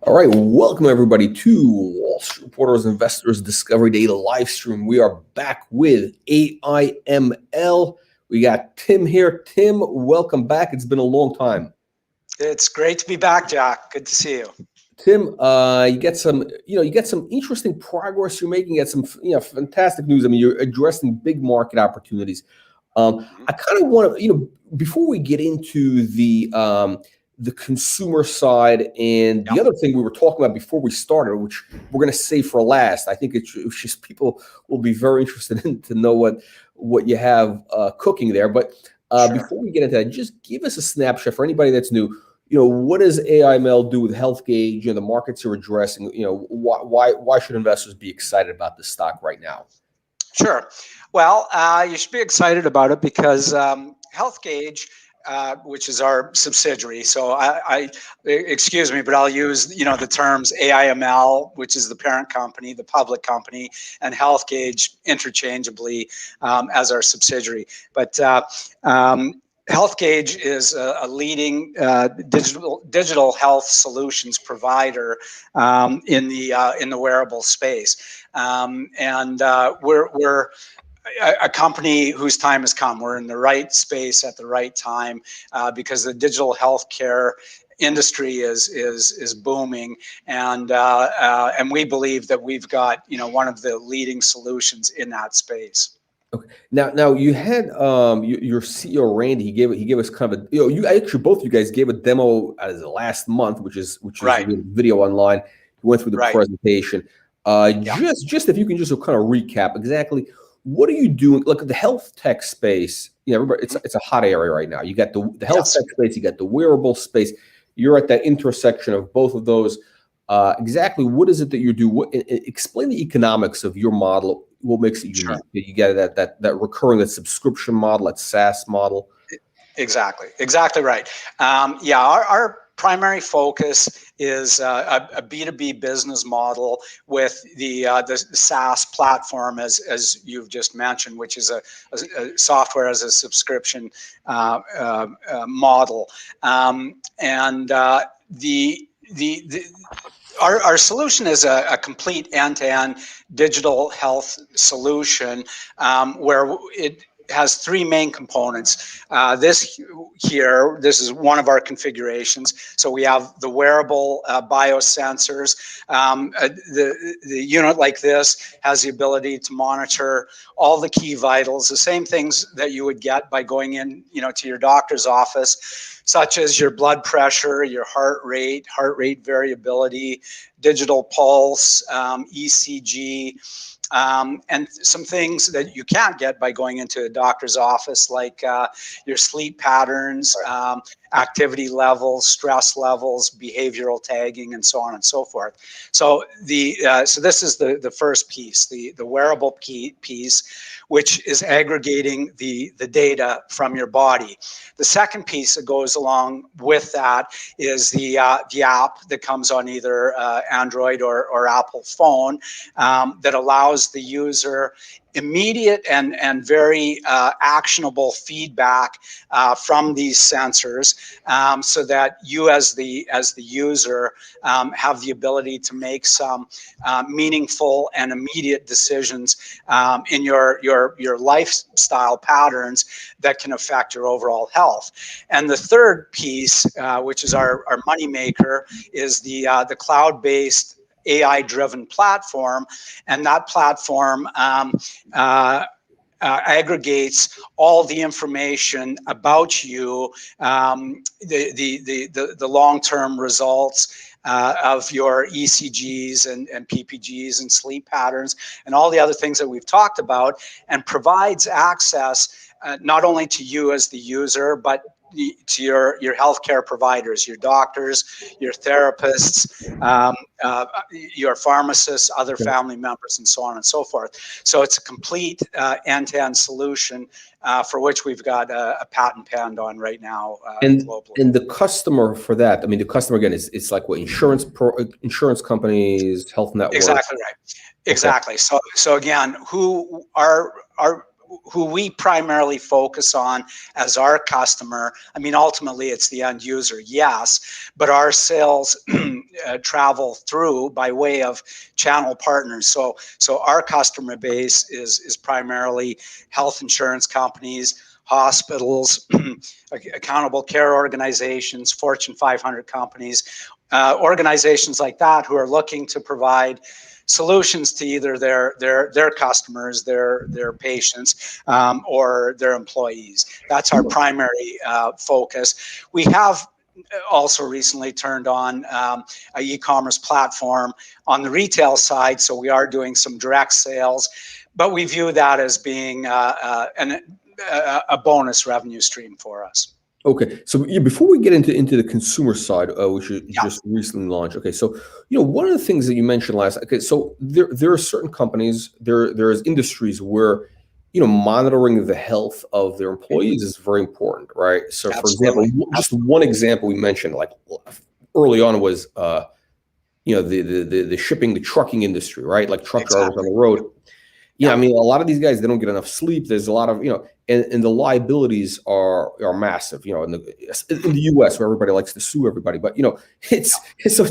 All right, welcome everybody to Wall Street Reporters Investors Discovery Day live stream. We are back with AIML. We got Tim here. Tim, welcome back. It's been a long time. It's great to be back, Jack. Good to see you. Tim, you get some interesting progress you're making. You get some, fantastic news. I mean, you're addressing big market opportunities. I kind of want to, before we get into the consumer side and the other thing we were talking about before we started, which we're going to save for last. I think it's just people will be very interested to know what you have cooking there. But before we get into that, just give us a snapshot for anybody that's new. What does AIML do with HealthGauge? The markets you're addressing. Why should investors be excited about this stock right now? Sure. Well, you should be excited about it because HealthGauge, which is our subsidiary. So I excuse me, but I'll use the terms AIML, which is the parent company, the public company, and HealthGauge interchangeably as our subsidiary. But HealthGauge is a leading digital health solutions provider in the wearable space, and we're a company whose time has come. We're in the right space at the right time because the digital healthcare industry is booming, and we believe that we've got one of the leading solutions in that space. Okay. Now you had your CEO Randy. He gave us kind of both you guys gave a demo as last month, which is right. A video online. You went through the presentation. Just if you can just kind of recap exactly what are you doing? Look at the health tech space. Everybody, it's a hot area right now. You got the health tech space. You got the wearable space. You're at that intersection of both of those. Exactly what is it that you do? Explain the economics of your model. What makes it unique? You get that recurring, that subscription model, that SaaS model. Exactly right. Our primary focus is a B2B business model with the SaaS platform, as you've just mentioned, which is a software as a subscription model, and our solution is a complete end-to-end digital health solution where it has three main components. This is one of our configurations. So we have the wearable biosensors. The unit like this has the ability to monitor all the key vitals, the same things that you would get by going in, to your doctor's office, such as your blood pressure, your heart rate variability, digital pulse, ECG. And some things that you can't get by going into a doctor's office, like your sleep patterns, activity levels, stress levels, behavioral tagging, and so on and so forth. So this is the first piece, the wearable piece, which is aggregating the data from your body. The second piece that goes along with that is the app that comes on either Android or Apple phone that allows the user immediate and very actionable feedback from these sensors, so that you as the user have the ability to make some meaningful and immediate decisions in your lifestyle patterns that can affect your overall health. And the third piece, which is our money maker, is the cloud-based AI-driven platform, and that platform aggregates all the information about you, the long-term results of your ECGs and PPGs and sleep patterns and all the other things that we've talked about, and provides access not only to you as the user, but to your healthcare providers, your doctors, your therapists, your pharmacists, other family members, and so on and so forth. So it's a complete end-to-end solution for which we've got a patent pending on right now globally. And the customer for that, I mean, the customer again it's like what insurance companies, health networks. Exactly right. Exactly. Okay. So again, who we primarily focus on as our customer, I mean, ultimately it's the end user, yes, but our sales travel through by way of channel partners. So our customer base is primarily health insurance companies, hospitals, accountable care organizations, Fortune 500 companies, organizations like that who are looking to provide solutions to either their customers, their patients, or their employees. That's our primary focus. We have also recently turned on a e-commerce platform on the retail side, so we are doing some direct sales, but we view that as being a bonus revenue stream for us. Okay, so before we get into the consumer side, which you just recently launched. Okay, so one of the things that you mentioned last. Okay, so there are certain companies, there's industries where monitoring the health of their employees is very important, right? So, for example, just one example we mentioned, like early on, was the shipping, the trucking industry, right? Like truck drivers on the road. Yeah, I mean, a lot of these guys, they don't get enough sleep. There's a lot of, and the liabilities are massive, in the US, where everybody likes to sue everybody. But it's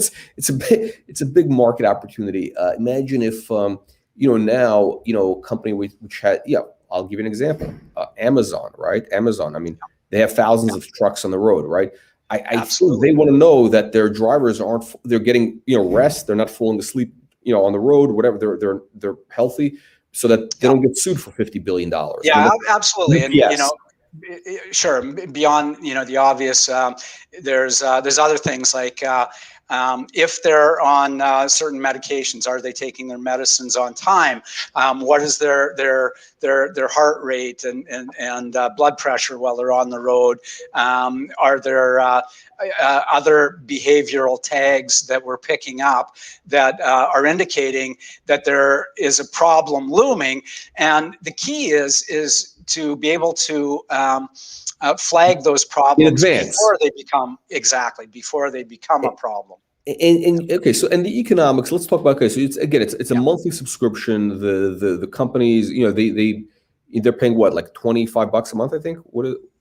a big market opportunity. Imagine if now a company which had, I'll give you an example. Amazon, right? Amazon. I mean, they have thousands of trucks on the road, right? I think they want to know that their drivers they're getting rest. They're not falling asleep on the road, whatever. They're healthy, so that they don't get sued for $50 billion. Yeah, absolutely. And sure. Beyond the obvious, there's other things like if they're on certain medications, are they taking their medicines on time? What is their heart rate and blood pressure while they're on the road? Are there other behavioral tags that we're picking up that are indicating that there is a problem looming? And the key is to be able to flag those problems before they become a problem. And okay, so and the economics. Let's talk about. Okay, so it's a monthly subscription. The companies, they're paying what, like $25 a month, I think.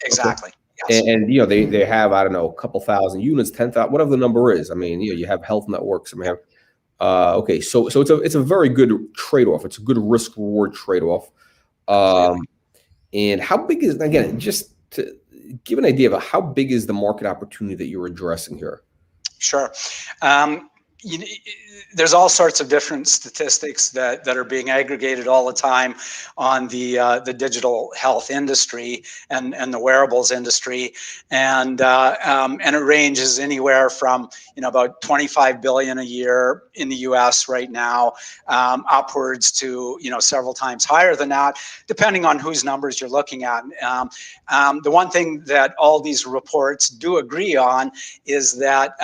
Exactly. Okay. Yes. And they have, I don't know, a couple thousand units, 10,000, whatever the number is. I mean, you have health networks. I mean, okay, so it's a very good trade-off. It's a good risk-reward trade-off. And how big is, again, just to give an idea of how big is the market opportunity that you're addressing here? Sure. There's all sorts of different statistics that are being aggregated all the time on the digital health industry and the wearables industry, and it ranges anywhere from about 25 billion a year in the U.S. right now, upwards to several times higher than that, depending on whose numbers you're looking at. The one thing that all these reports do agree on is that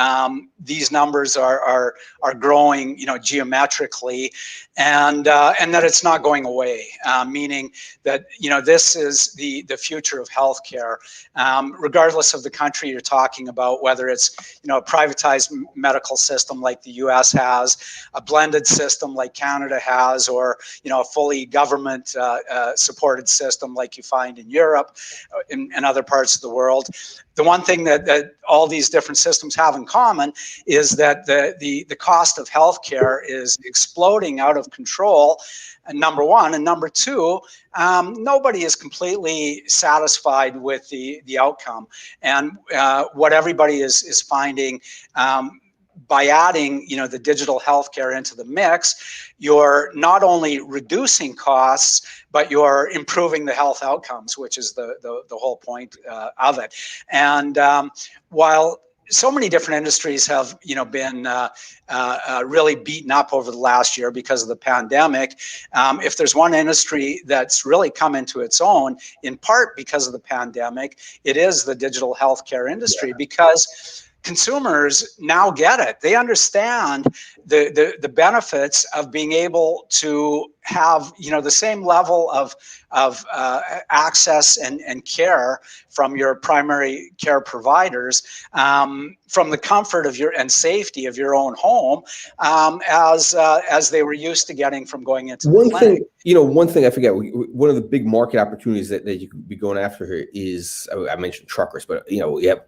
these numbers are growing, geometrically, and that it's not going away. Meaning that this is the future of healthcare, regardless of the country you're talking about, whether it's a privatized medical system like the U.S. has, a blended system like Canada has, or a fully government supported system like you find in Europe and other parts of the world. The one thing that all these different systems have in common is that the cost of healthcare is exploding out of control, number one. And number two, nobody is completely satisfied with the outcome. And what everybody is finding, by adding the digital healthcare into the mix, you're not only reducing costs, but you're improving the health outcomes, which is the whole point of it. And while so many different industries have been really beaten up over the last year because of the pandemic, if there's one industry that's really come into its own, in part because of the pandemic, it is the digital healthcare industry, because consumers now get it. They understand the benefits of being able to have the same level of access and care from your primary care providers, from the comfort of and safety of your own home, as they were used to getting from going into the clinic. One thing I forget. One of the big market opportunities that you could be going after here is, I mentioned truckers, but we have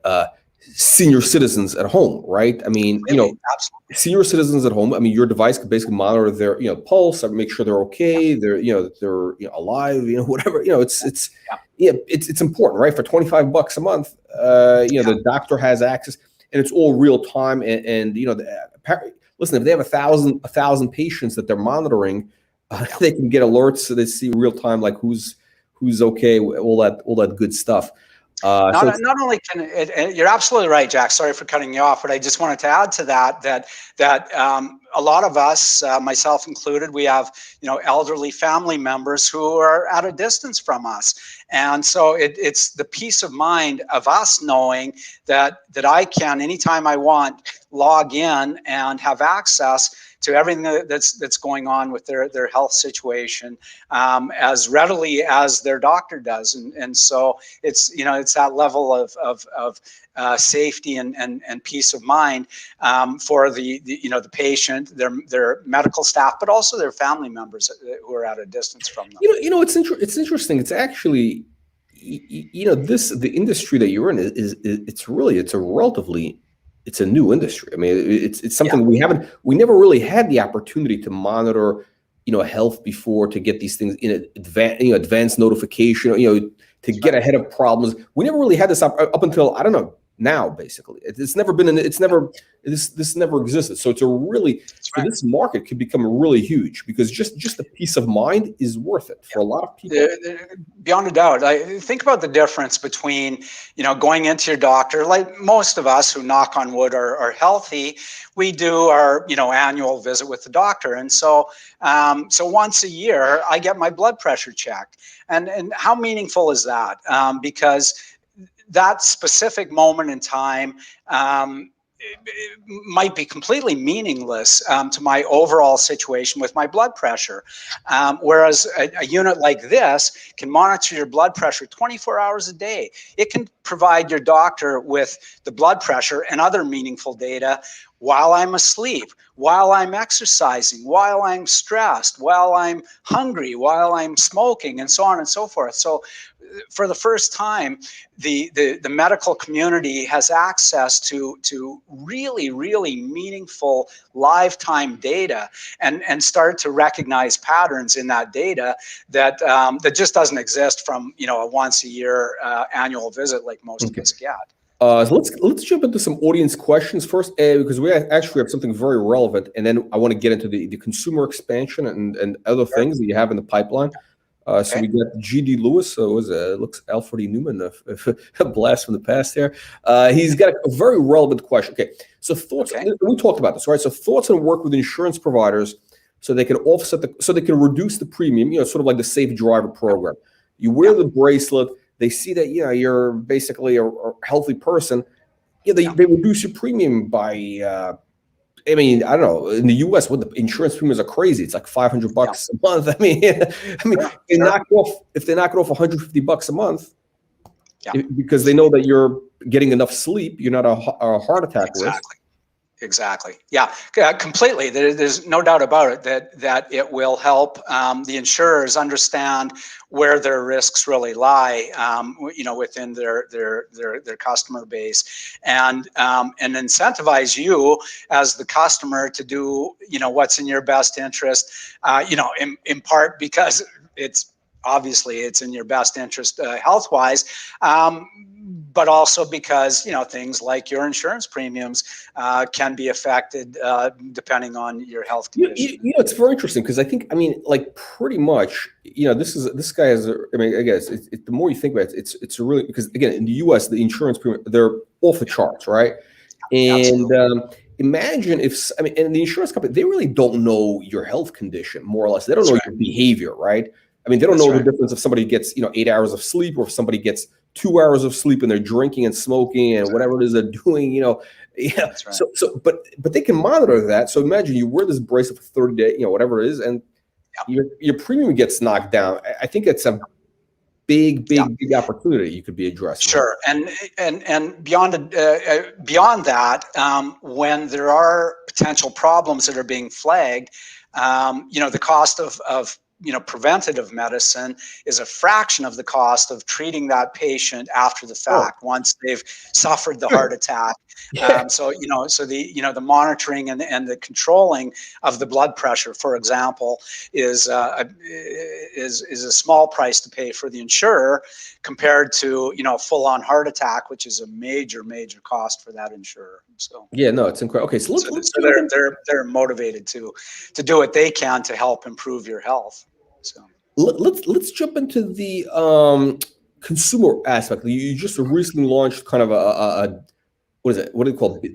senior citizens at home, right? I mean, Really? Absolutely. senior citizens at home. I mean, your device could basically monitor their, pulse, make sure they're okay, they're, they're alive, whatever. It's important, right? For $25 a month, the doctor has access, and it's all real time. And listen, if they have a thousand patients that they're monitoring, they can get alerts, so they see real time, like who's okay, all that good stuff. Not only can it, you're absolutely right, Jack. Sorry for cutting you off, but I just wanted to add to that a lot of us, myself included, we have elderly family members who are at a distance from us, and so it's the peace of mind of us knowing that I can, anytime I want, log in and have access to everything that's going on with their health situation as readily as their doctor does, and so it's that level of safety and peace of mind for the patient, their medical staff, but also their family members who are at a distance from them. It's interesting. It's actually, the industry that you're in it's a new industry. I mean, it's something we never really had the opportunity to monitor, health before, to get these things in advanced notification, to get ahead of problems. We never really had this up until, I don't know, now, basically. This never existed. So this market could become really huge, because just the peace of mind is worth it for a lot of people. Beyond a doubt. I think about the difference between, going into your doctor, like most of us who, knock on wood, are healthy. We do our, annual visit with the doctor. And so once a year, I get my blood pressure checked. And how meaningful is that? Because that specific moment in time it might be completely meaningless to my overall situation with my blood pressure. Whereas a unit like this can monitor your blood pressure 24 hours a day. It can provide your doctor with the blood pressure and other meaningful data while I'm asleep, while I'm exercising, while I'm stressed, while I'm hungry, while I'm smoking, and so on and so forth. So for the first time, the medical community has access to really, really meaningful lifetime data, and start to recognize patterns in that data that just doesn't exist from a once a year annual visit like most of us get. So let's jump into some audience questions first, because we actually have something very relevant, and then I want to get into the consumer expansion and other things that you have in the pipeline. So we got G.D. Lewis, so looks Alfred E. Newman, a blast from the past there. He's got a very relevant question. Okay, so thoughts. We talked about this, right? So thoughts on work with insurance providers so they can reduce the premium. Sort of like the Safe Driver program. You wear the bracelet. They see that you're basically a healthy person. They reduce your premium by. I mean, I don't know. In the U.S., what the insurance premiums are crazy. It's like $500 a month. I mean, if they knock it off $150 a month, because they know that you're getting enough sleep, you're not a heart attack risk. Exactly. Yeah, completely. There's no doubt about it that it will help the insurers understand where their risks really lie, within their customer base, and incentivize you as the customer to do, what's in your best interest. In part because it's in your best interest health-wise. But also because things like your insurance premiums can be affected depending on your health condition. It's very interesting, because like pretty much this guy has. I guess the more you think about it, it's really, because again, in the U.S. the insurance premium, they're off the charts, right? And imagine if and the insurance company, they really don't know your health condition, more or less. They don't know your behavior, right? I mean, they don't know the difference if somebody gets 8 hours of sleep, or if somebody gets 2 hours of sleep and they're drinking and smoking and whatever it is they're doing, So, but they can monitor that. So imagine you wear this bracelet for 30 days, whatever it is, and your premium gets knocked down. I think it's a big opportunity you could be addressing. Sure, and beyond that, when there are potential problems that are being flagged, the cost of preventative medicine is a fraction of the cost of treating that patient after the fact, once they've suffered the heart attack. So the monitoring and the controlling of the blood pressure, for example, is a small price to pay for the insurer compared to full-on heart attack, which is a major cost for that insurer. So yeah, no, it's incredible. Okay, so they're motivated to do what they can to help improve your health. So let's jump into the consumer aspect. You just recently launched kind of a what is it? What do you call it?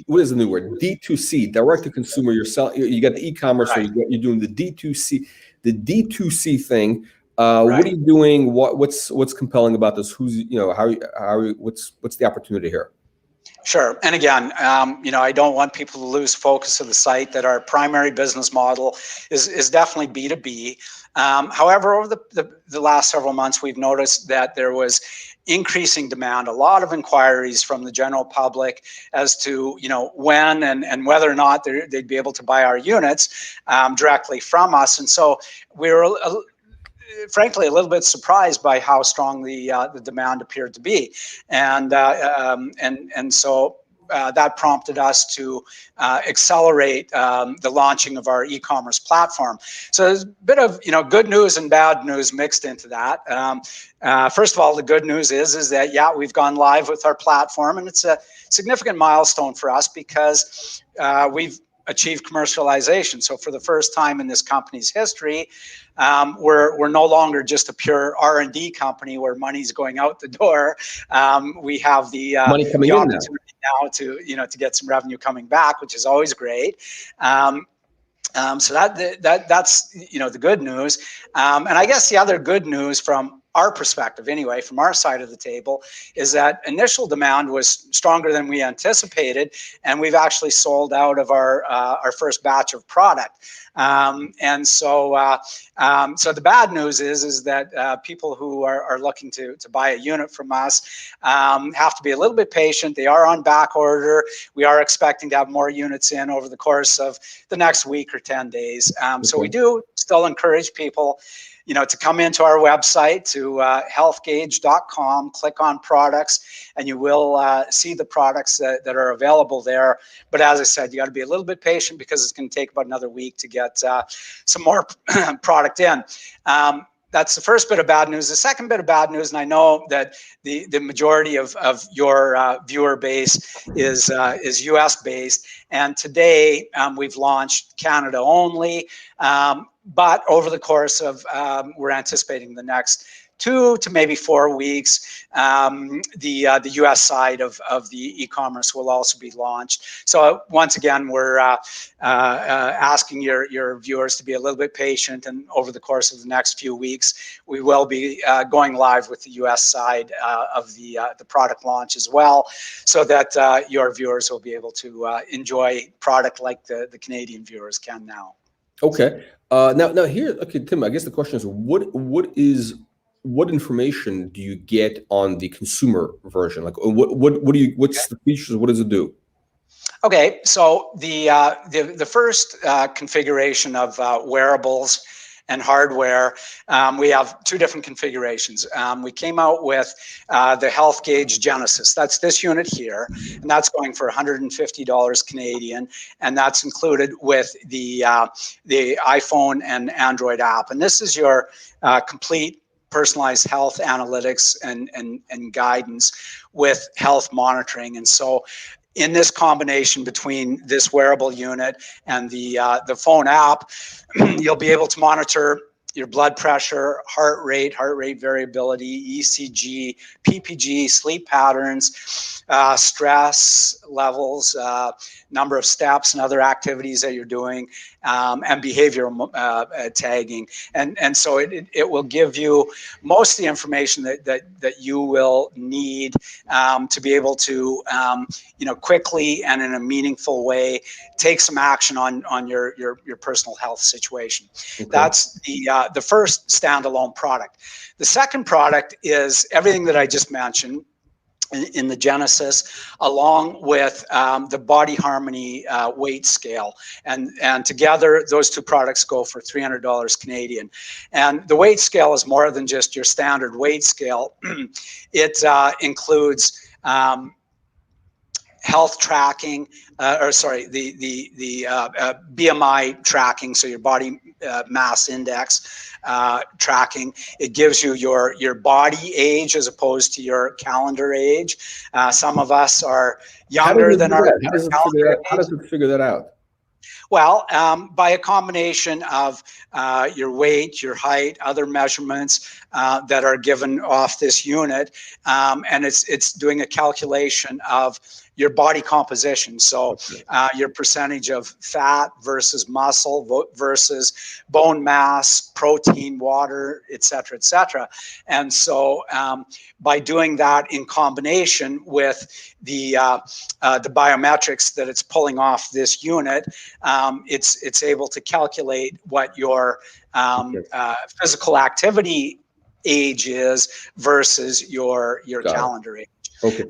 What is the new word? D2C, direct to consumer. You got the e-commerce, right. so you're doing the D2C thing. Right. What are you doing? What's compelling about this? What's the opportunity here? Sure. And again, I don't want people to lose focus of the site that our primary business model is definitely B2B. However, over the last several months, we've noticed that there was increasing demand, a lot of inquiries from the general public as to, when and whether or not they'd be able to buy our units directly from us. And so we were frankly a little bit surprised by how strong the demand appeared to be, and so that prompted us to accelerate the launching of our e-commerce platform. So there's a bit of good news and bad news mixed into that. First of all, the good news is that we've gone live with our platform, and it's a significant milestone for us because we've achieved commercialization. So for the first time in this company's history, we're no longer just a pure R&D company where money's going out the door. We have the money coming in now to get some revenue coming back, which is always great. So that's the good news. And I guess the other good news from our perspective, anyway, from our side of the table, is that initial demand was stronger than we anticipated, and we've actually sold out of our first batch of product. And so the bad news is that people who are looking to buy a unit from us have to be a little bit patient. They are on back order. We are expecting to have more units in over the course of the next week or 10 days. So we do still encourage people to come into our website, to healthgauge.com, click on products, and you will see the products that are available there. But as I said, you got to be a little bit patient because it's going to take about another week to get some more product in. That's the first bit of bad news. The second bit of bad news, and I know that the majority of your viewer base is US based, and today we've launched Canada only. But over the course of, we're anticipating the next 2 to maybe 4 weeks, the US side of the e-commerce will also be launched. So once again, we're asking your viewers to be a little bit patient, and over the course of the next few weeks, we will be going live with the US side of the product launch as well, so that your viewers will be able to enjoy product like the Canadian viewers can now. Okay. Now here, okay, Tim, I guess the question is, what information do you get on the consumer version? Like, what's the features? What does it do? Okay, so the first configuration of wearables and hardware, we have 2 different configurations. We came out with the Health Gauge Genesis. That's this unit here, and that's going for $150 Canadian, and that's included with the iPhone and Android app. And this is your complete personalized health analytics and guidance with health monitoring. And so in this combination between this wearable unit and the phone app, you'll be able to monitor your blood pressure, heart rate variability, ECG, PPG, sleep patterns, stress levels, number of steps and other activities that you're doing, and behavioral tagging. And so it will give you most of the information that you will need to be able to quickly and in a meaningful way take some action on your personal health situation. Okay. That's the first standalone product. The second product is everything that I just mentioned. in the Genesis, along with the Body Harmony weight scale, and together those two products go for $300 Canadian. And the weight scale is more than just your standard weight scale. It includes health tracking, the BMI tracking, so your body mass index tracking. It gives you your body age as opposed to your calendar age. Some of us are younger than our calendar age. How does it figure that out? Well, by a combination of your weight, your height, other measurements that are given off this unit, and it's doing a calculation of your body composition. So your percentage of fat versus muscle versus bone mass, protein, water, et cetera, et cetera. And so by doing that in combination with the biometrics that it's pulling off this unit, it's able to calculate what your physical activity age is versus your calendar age. Okay.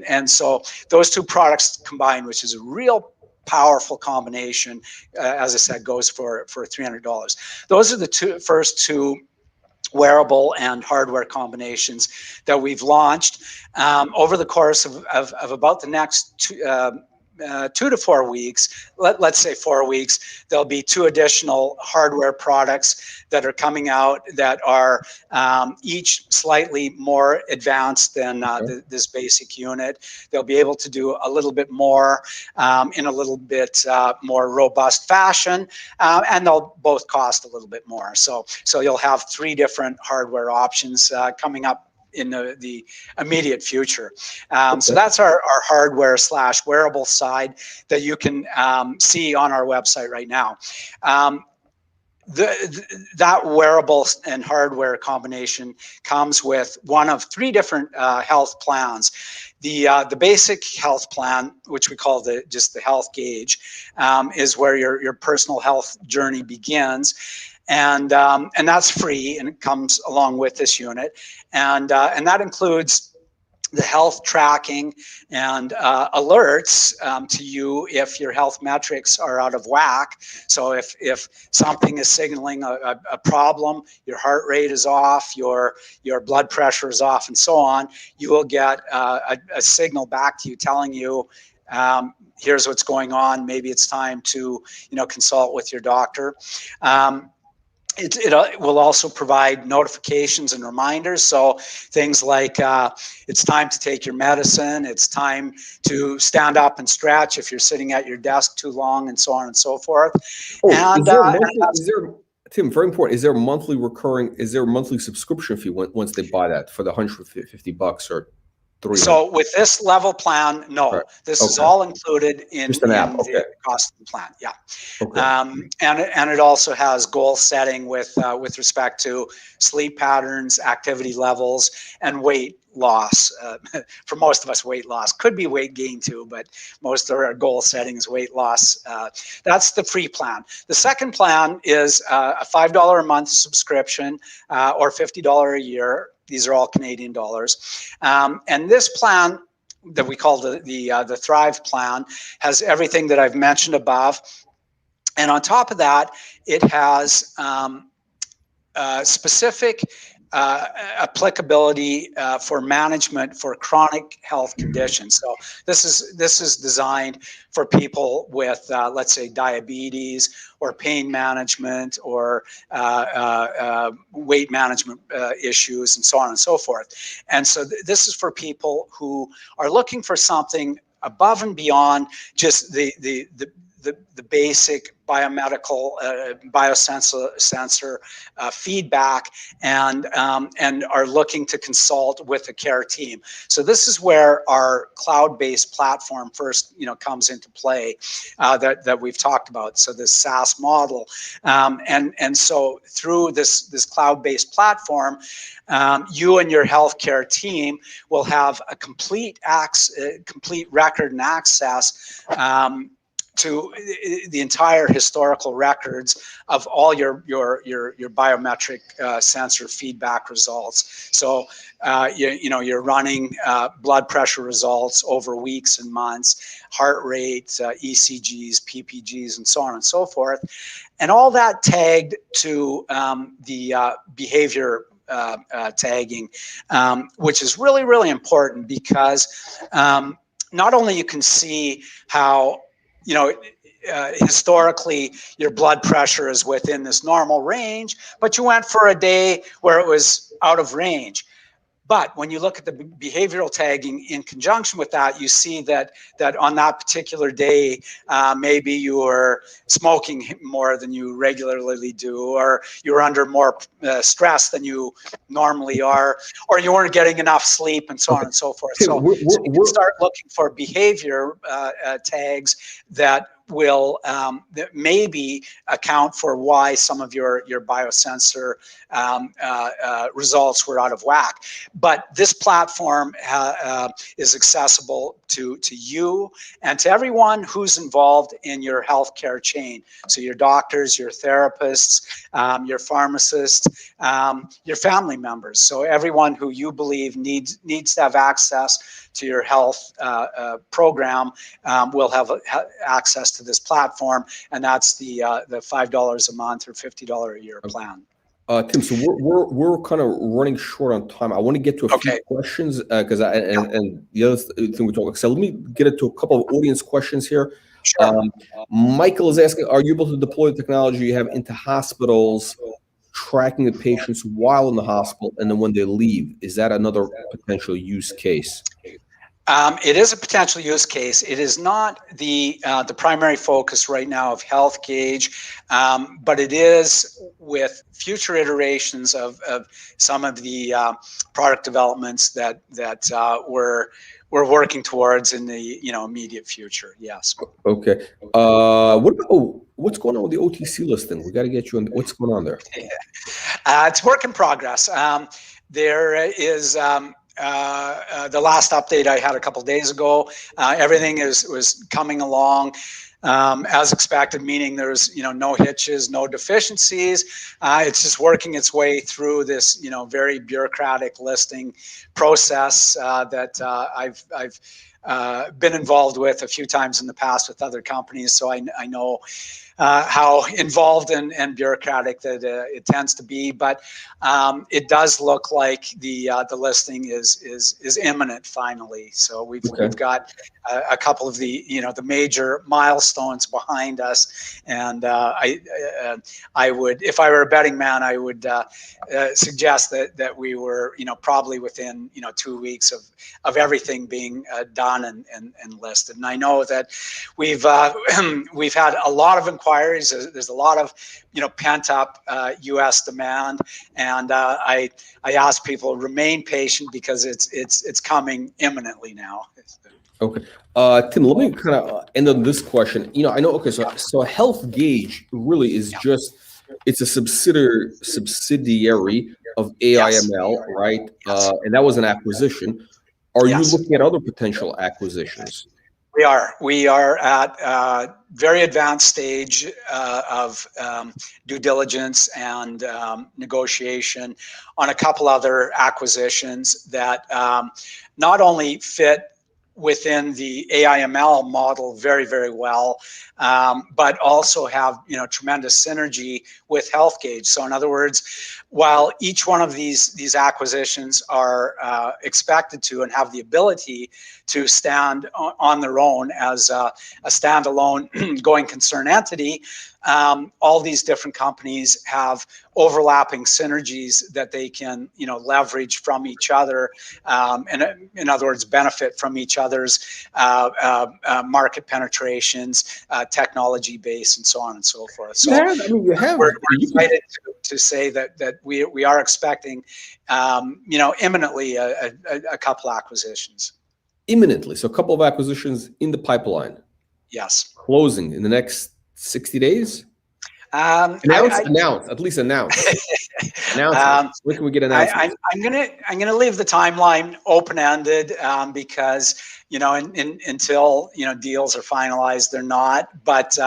And so those two products combined, which is a real powerful combination, as I said, goes for $300. Those are the first two wearable and hardware combinations that we've launched. Over the course of about the next 2 to 4 weeks, let's say 4 weeks, there'll be 2 additional hardware products that are coming out that are each slightly more advanced than this basic unit. They'll be able to do a little bit more in a little bit more robust fashion, and they'll both cost a little bit more. So you'll have 3 different hardware options coming up in the immediate future. So that's our hardware / wearable side that you can see on our website right now. That wearable and hardware combination comes with one of 3 different health plans. The basic health plan, which we call just the health gauge, is where your personal health journey begins. And that's free, and it comes along with this unit, and that includes the health tracking and alerts to you if your health metrics are out of whack. So if something is signaling a problem, your heart rate is off, your blood pressure is off, and so on, you will get a signal back to you telling you, here's what's going on. Maybe it's time to consult with your doctor. It will also provide notifications and reminders. So things like it's time to take your medicine, it's time to stand up and stretch if you're sitting at your desk too long, and so on and so forth. Tim, very important. Is there a monthly subscription fee once they buy that for the $150 or $300? So with this level plan, no. Right. This is all included in the cost of the plan. Yeah. Okay. And it also has goal setting with respect to sleep patterns, activity levels, and weight loss. For most of us, weight loss could be weight gain too, but most of our goal setting is weight loss. That's the free plan. The second plan is a $5 a month subscription or $50 a year. These are all Canadian dollars. And this plan that we call the Thrive plan has everything that I've mentioned above. And on top of that, it has specific applicability for management for chronic health conditions. So this is designed for people with, let's say, diabetes or pain management or weight management issues, and so on and so forth. And so this is for people who are looking for something above and beyond just the basic biomedical biosensor feedback, and are looking to consult with a care team. So this is where our cloud-based platform first comes into play that we've talked about. So this SaaS model, and so through this cloud-based platform, you and your healthcare team will have a complete record and access to the entire historical records of all your biometric sensor feedback results. So you're running blood pressure results over weeks and months, heart rate, ECGs, PPGs, and so on and so forth, and all that tagged to the behavior tagging, which is really, really important, because not only you can see how, historically your blood pressure is within this normal range, but you went for a day where it was out of range. But when you look at the behavioral tagging in conjunction with that, you see that on that particular day, maybe you were smoking more than you regularly do, or you were under more stress than you normally are, or you weren't getting enough sleep, and so on and so forth. So you can start looking for behavior tags that will that maybe account for why some of your biosensor results were out of whack. But this platform is accessible to you and to everyone who's involved in your healthcare chain. So your doctors, your therapists, your pharmacists, your family members. So everyone who you believe needs to have access to your health program will have access to this platform, and that's the $5 a month or $50 a year plan. Tim, so we're kind of running short on time. I want to get to a few questions because and the other thing we talk. So let me get into a couple of audience questions here. Sure. Michael is asking, are you able to deploy the technology you have into hospitals, tracking the patients while in the hospital and then when they leave? Is that another potential use case? It is a potential use case. It is not the primary focus right now of HealthGauge, but it is with future iterations of some of the product developments that we're working towards in the immediate future. Yes. Okay. What's going on with the OTC listing? We got to get you on. What's going on there? It's work in progress. There is. The last update I had a couple of days ago, everything was coming along as expected, meaning there's no hitches, no deficiencies. It's just working its way through this very bureaucratic listing process that I've been involved with a few times in the past with other companies, so I know how involved and bureaucratic that it tends to be, but it does look like the listing is imminent finally. So we've got a couple of the the major milestones behind us, and I would, if I were a betting man, I would suggest that we were probably within 2 weeks of everything being done and listed. And I know that we've had a lot of inquiries. There's a lot of pent up U.S. demand, and I ask people remain patient because it's coming imminently now. Okay, Tim, let me kind of end on this question. I know. Okay, so HealthGauge really is just it's a subsidiary of AIML, right? And that was an acquisition. Are you looking at other potential acquisitions? We are at very advanced stage of due diligence and negotiation on a couple other acquisitions that not only fit within the AIML model very, very well, but also have tremendous synergy with HealthGauge. So in other words, while each one of these acquisitions are expected to and have the ability to stand on their own as a standalone going concern entity, all these different companies have overlapping synergies that they can leverage from each other, and in other words, benefit from each other's market penetrations, technology base, and so on and so forth. So we're excited to say that we are expecting imminently a couple acquisitions. Imminently, so a couple of acquisitions in the pipeline. Yes. Closing in the next 60 days? Announce, at least announce. Announcements. Where can we get announcements? I'm gonna leave the timeline open-ended because until deals are finalized, they're not. But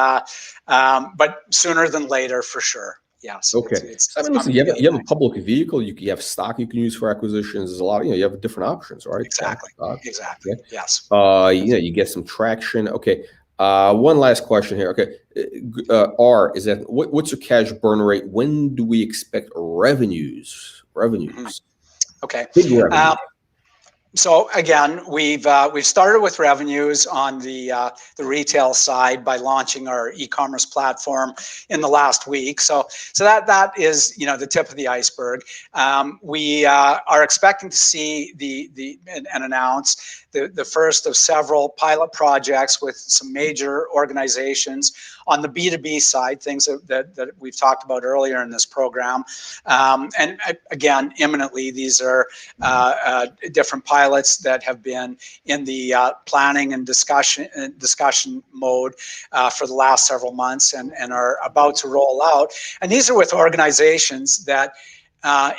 sooner than later, for sure. Yes. Okay. Listen, you have a public vehicle. You have stock you can use for acquisitions. There's a lot. You have different options, right? Exactly. Exactly. Okay. Yes. You get some traction. Okay. One last question here. Okay. Is that what's your cash burn rate? When do we expect revenues? Okay. Big revenue. So again, we've started with revenues on the retail side by launching our e-commerce platform in the last week. So that is the tip of the iceberg. We are expecting to see and announce the first of several pilot projects with some major organizations on the B2B side, things that we've talked about earlier in this program. And again, imminently, these are different pilots that have been in the planning and discussion mode for the last several months and are about to roll out. And these are with organizations that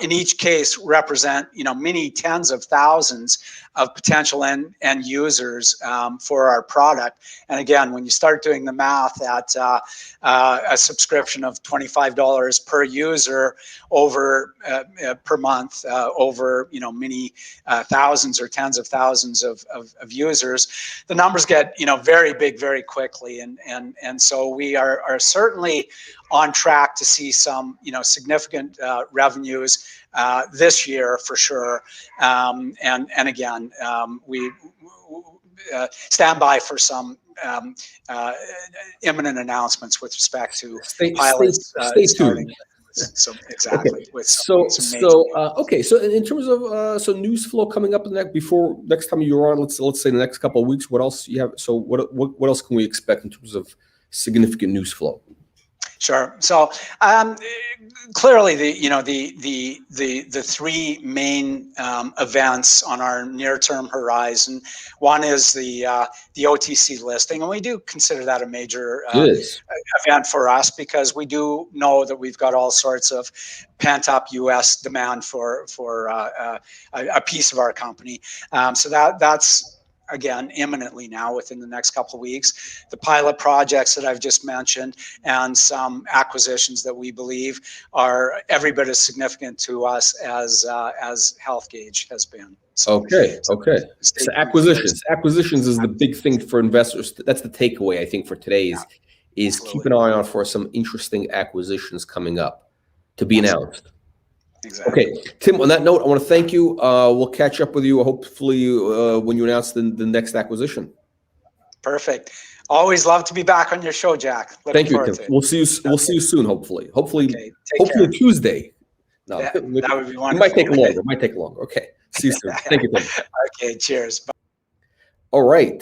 in each case represent many tens of thousands of potential end users for our product. And again, when you start doing the math at a subscription of $25 per user over per month over many thousands or tens of thousands of users, the numbers get very big very quickly. And so we are certainly on track to see some significant revenues this year for sure. And again, we stand by for some imminent announcements with respect to pilots. Stay tuned. So exactly. Okay. So in terms of news flow coming up next time you're on, let's say the next couple of weeks, what else you have? So what else can we expect in terms of significant news flow? Sure. So clearly, the three main events on our near-term horizon. One is the OTC listing, and we do consider that a major event for us because we do know that we've got all sorts of pent-up U.S. demand for a piece of our company. So that's again, imminently now within the next couple of weeks. The pilot projects that I've just mentioned and some acquisitions that we believe are every bit as significant to us as HealthGauge has been. So, okay. So acquisitions is the big thing for investors. That's the takeaway, I think, for today is Absolutely. Keep an eye out for some interesting acquisitions coming up to be announced. Exactly. Okay, Tim, on that note, I want to thank you. We'll catch up with you hopefully when you announce the next acquisition. Perfect. Always love to be back on your show, Jack. Thank you, Tim. We'll see you soon, hopefully. Hopefully Tuesday. No, that would be wonderful. It might take longer. Okay. See you soon. Thank you, Tim. Okay, cheers. Bye. All right.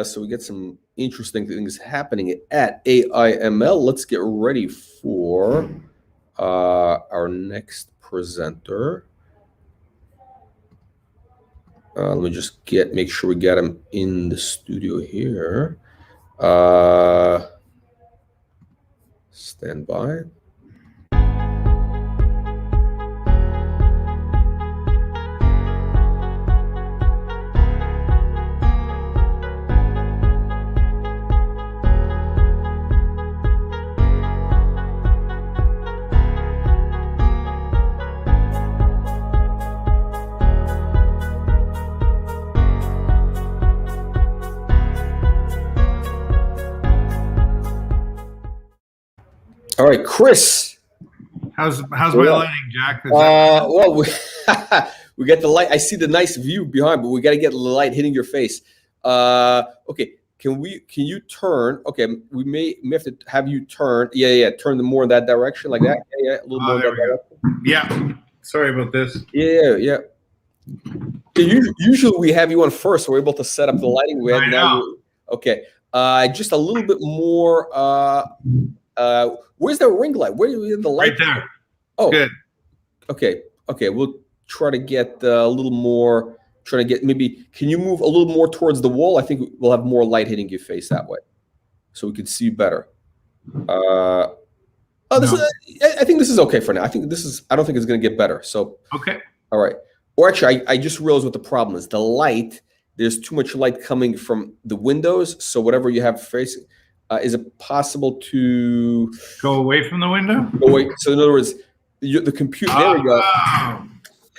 So we get some interesting things happening at AIML. Let's get ready for our next presenter. Let me just make sure we get him in the studio here. Stand by. All right, Chris. How's my lighting, Jack? Well, we get the light. I see the nice view behind, but we got to get the light hitting your face. Okay, can you turn? Okay, we may have to have you turn. Yeah. Turn more in that direction, like that. Yeah, a little more in that direction. Yeah. Sorry about this. Yeah. Usually we have you on first, so we're able to set up the lighting. I know. Okay. Just a little bit more. Where's the ring light? Where is the light? Right there. Oh, good. Okay. We'll try to get a little more. Maybe. Can you move a little more towards the wall? I think we'll have more light hitting your face that way, so we can see better. This No. is, I think this is okay for now. I think this is. I don't think it's going to get better. So Okay. all right. Or actually, I just realized what the problem is. The light. There's too much light coming from the windows. So whatever you have facing, is it possible to Go away from the window? go away? So in other words, the computer. There we go. Oh,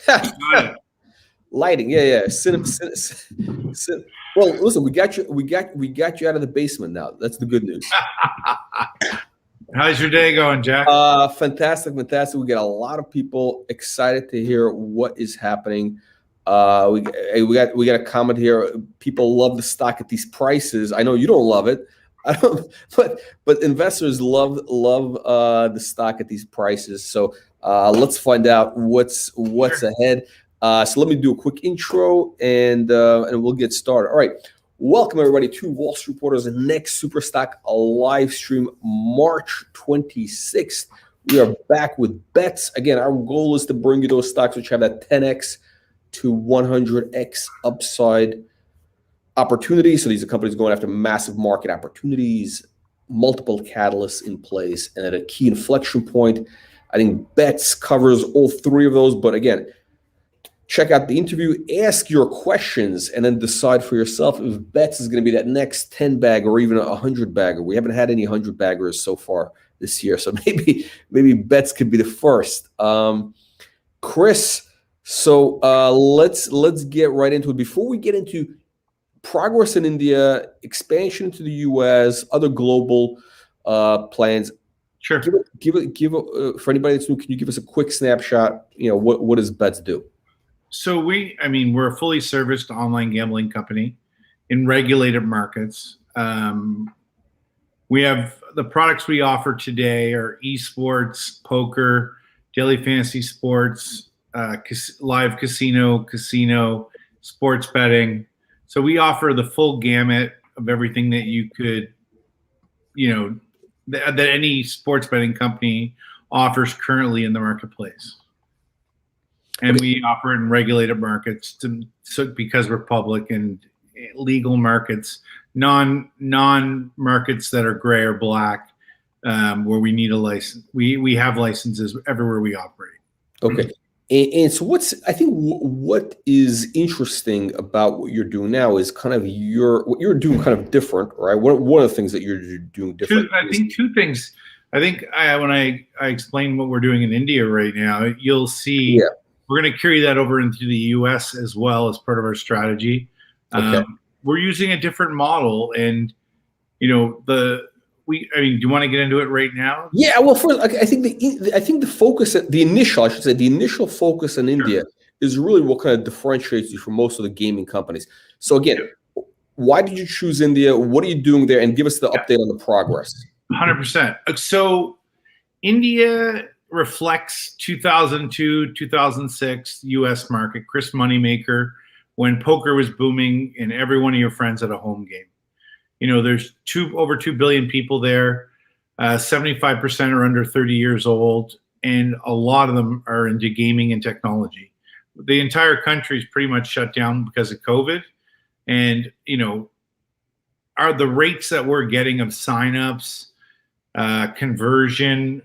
got it. Lighting. Yeah. Well, listen, we got you. We got you out of the basement now. That's the good news. How's your day going, Jack? Fantastic. We get a lot of people excited to hear what is happening. We got a comment here. People love the stock at these prices. I know you don't love it, but investors love the stock at these prices. So let's find out what's ahead. So let me do a quick intro and we'll get started. All right. Welcome, everybody, to Wall Street Reporter's next Superstock live stream, March 26th. We are back with bets. Again, our goal is to bring you those stocks which have that 10x to 100x upside opportunity. So these are companies going after massive market opportunities, multiple catalysts in place, and at a key inflection point. I think bets covers all three of those. But again, check out the interview, ask your questions, and then decide for yourself if bets is going to be that next 10 bag or even a 100 bagger. We haven't had any 100 baggers so far this year, so maybe bets could be the first. Chris, so let's get right into it. Before we get into progress in India, expansion into the U.S., other global plans. Sure. Give it for anybody that's new. Can you give us a quick snapshot? What does bets do? So we're a fully serviced online gambling company in regulated markets. We have the products we offer today are esports, poker, daily fantasy sports, live casino, sports betting. So we offer the full gamut of everything that you could, that any sports betting company offers currently in the marketplace. And we offer it in regulated markets because we're public, and legal markets, non markets that are gray or black, where we need a license. We have licenses everywhere we operate. Okay. And so what is interesting about what you're doing now is kind of what you're doing kind of different, right? One of the things that you're doing different. Two things. I think when I explain what we're doing in India right now, you'll see. Yeah. We're going to carry that over into the U.S. as well as part of our strategy. Okay. We're using a different model, and do you want to get into it right now? Yeah. Well, first, I think the focus, the initial focus in India is really what kind of differentiates you from most of the gaming companies. So again, why did you choose India? What are you doing there? And give us the update on the progress. 100%. So India reflects 2002, 2006 U.S. market, Chris Moneymaker, when poker was booming and every one of your friends had a home game. There's over 2 billion people there. 75% are under 30 years old, and a lot of them are into gaming and technology. The entire country is pretty much shut down because of COVID. And, are the rates that we're getting of signups, conversion,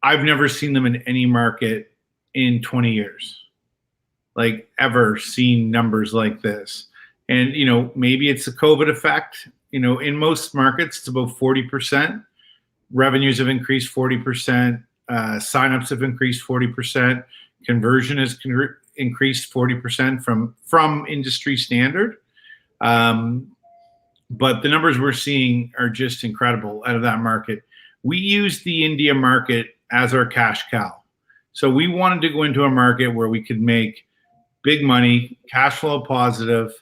I've never seen them in any market in 20 years, like ever seen numbers like this. And, maybe it's a COVID effect. In most markets, it's about 40%. Revenues have increased 40%. Signups have increased 40%. Conversion has increased 40% from industry standard. But the numbers we're seeing are just incredible out of that market. We use the India market as our cash cow. So we wanted to go into a market where we could make big money, cash flow positive,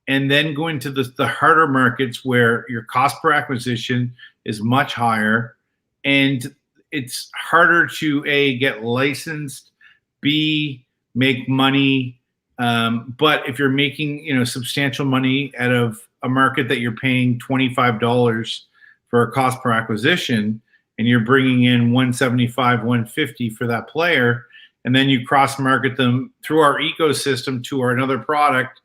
and then go into the harder markets where your cost per acquisition is much higher, and it's harder to A, get licensed, B, make money. But if you're making substantial money out of a market that you're paying $25 for a cost per acquisition, and you're bringing in 175, 150 for that player, and then you cross market them through our ecosystem to another product,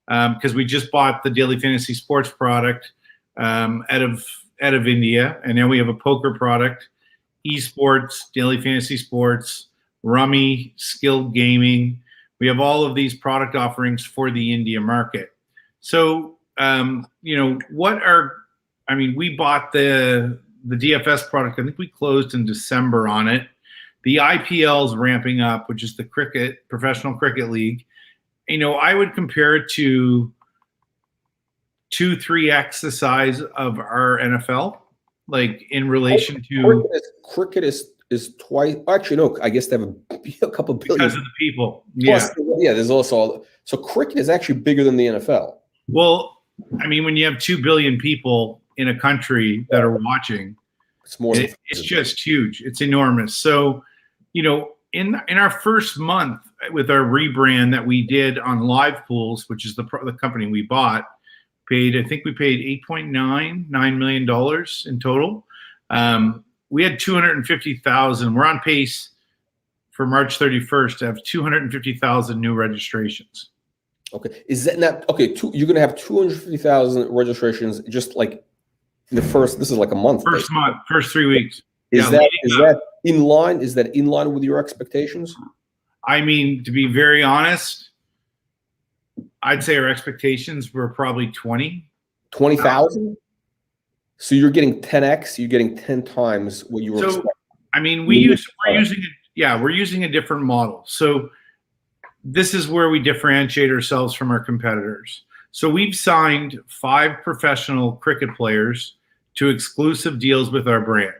because we just bought the daily fantasy sports product out of out of India, and now we have a poker product, esports, daily fantasy sports, rummy, skilled gaming. We have all of these product offerings for the India market. So, we bought the DFS product. I think we closed in December on it. The IPL is ramping up, which is the professional cricket league. I would compare it to 2-3x the size of our NFL, like in relation to cricket is twice. Actually, no. I guess they have a couple billion because of the people. Plus, there's also so cricket is actually bigger than the NFL. Well, when you have 2 billion people in a country that are watching, it's more. It's just huge. It's enormous. So, in our first month with our rebrand that we did on Live Pools, which is the company we bought, I think we paid $8.9 million in total. We had 250,000. We're on pace for March 31st to have 250,000 new registrations. Okay, is that not okay? You're going to have 250,000 registrations just like the first. This is like a month. First 3 weeks. Is that in line? Is that in line with your expectations? To be very honest, I'd say our expectations were probably 20,000. So you're getting 10x. You're getting 10 times what you were expecting. We're using a different model. So this is where we differentiate ourselves from our competitors. So we've signed 5 professional cricket players to exclusive deals with our brand.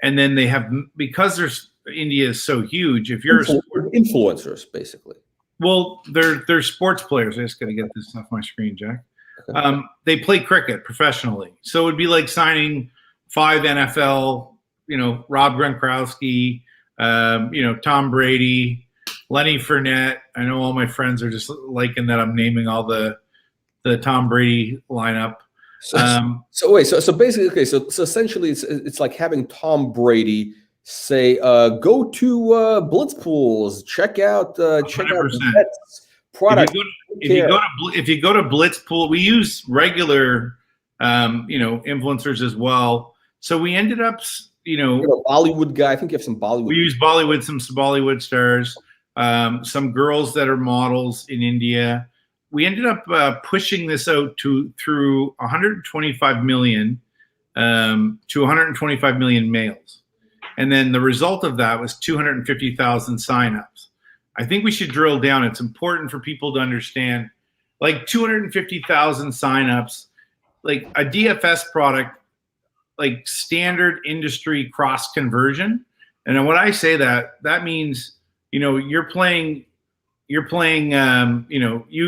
And then they have, because India is so huge, if you're influencers, basically. Well, they're sports players. I just got to get this off my screen, Jack. Okay. They play cricket professionally. So it would be like signing 5 NFL, Rob Gronkowski, Tom Brady, Lenny Fournette. I know all my friends are just liking that I'm naming all the Tom Brady lineup. So basically, okay. So essentially, it's like having Tom Brady say, "Go to Blitz Pools, check out Jets product." If you go to Blitz Pool, we use regular, influencers as well. So we ended up, Bollywood guy. I think you have some Bollywood. We use Bollywood, some Bollywood stars, some girls that are models in India. We ended up pushing this out through 125 million to 125 million males. And then the result of that was 250,000 signups. I think we should drill down. It's important for people to understand, like 250,000 signups, like a DFS product, like standard industry cross conversion. And when I say that means, you're playing, you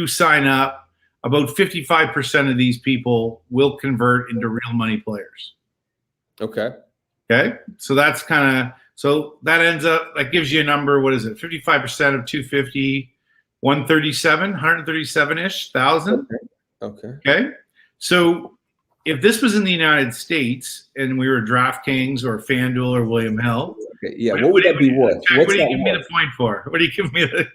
sign up, about 55% of these people will convert into real money players. Okay. So that's that gives you a number. What is it? 55% of 250, 137-ish thousand. Okay. So if this was in the United States and we were DraftKings or FanDuel or William Hill, what would that be worth? What do you give me the point for? What do you give me the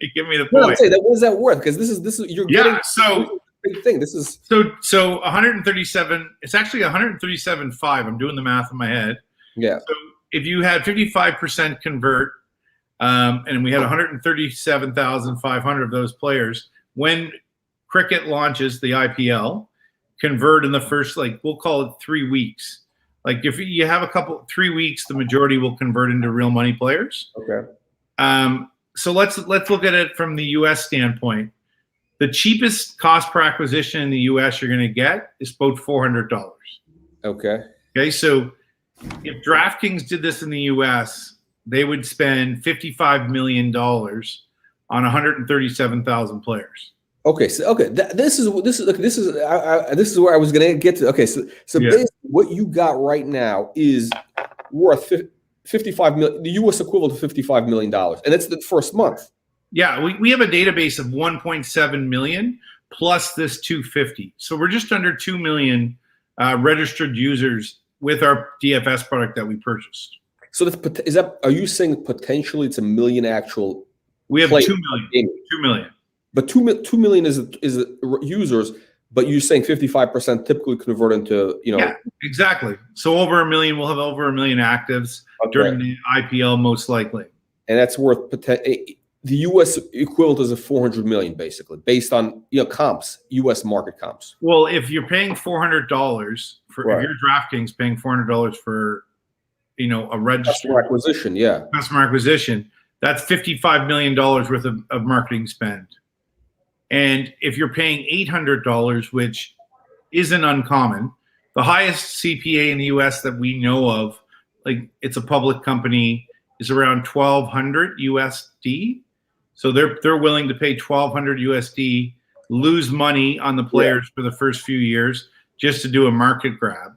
point? No, I'm saying what is that worth? Because this is you're getting so big thing. This is so 137. It's actually 137.5. I'm doing the math in my head. Yeah. So if you had 55% convert, and we had 137,500 of those players, when cricket launches, the IPL, convert in the first, we'll call it 3 weeks. Like if you have 3 weeks, the majority will convert into real money players. Okay. So let's look at it from the U.S. standpoint. The cheapest cost per acquisition in the U.S. you're going to get is about $400. Okay. So if DraftKings did this in the U.S., they would spend $55 million on 137,000 players. Okay, this is where I was going to get to. Okay, so basically what you got right now is worth 55 million, the U.S. equivalent to $55 million, and it's the first month. Yeah, we have a database of 1.7 million plus this 250, so we're just under 2 million registered users with our DFS product that we purchased. So are you saying potentially it's a million actual? We have 2 million. 2 million. But 2 million is users, But you're saying 55% typically convert into, Yeah, exactly. So over 1 million, we'll have over 1 million actives during the IPL, most likely. And that's worth the U.S. equivalent is a 400 million, basically, based on comps, U.S. market comps. Well, if you're paying $400 for, if you're DraftKings paying $400 for, a registered customer acquisition, customer acquisition, that's $55 million worth of marketing spend. And if you're paying $800, which isn't uncommon, the highest CPA in the US that we know of, like it's a public company, is around 1,200 USD. So they're willing to pay 1,200 USD, lose money on the players for the first few years just to do a market grab.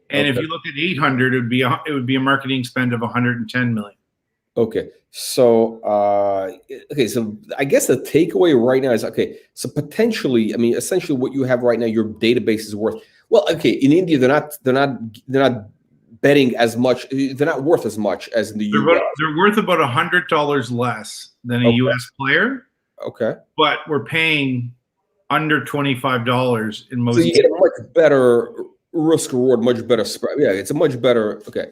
And if you look at 800, it would be a marketing spend of 110 million. Okay. So, so I guess the takeaway right now is, so potentially, I mean, essentially what you have right now, your database is worth, well, in India, they're not betting as much. They're not worth as much as in the US. They're worth about $100 less than a US player. Okay. But we're paying under $25 in most. So you get a much better risk reward, much better spread. Yeah, it's a much better. Okay.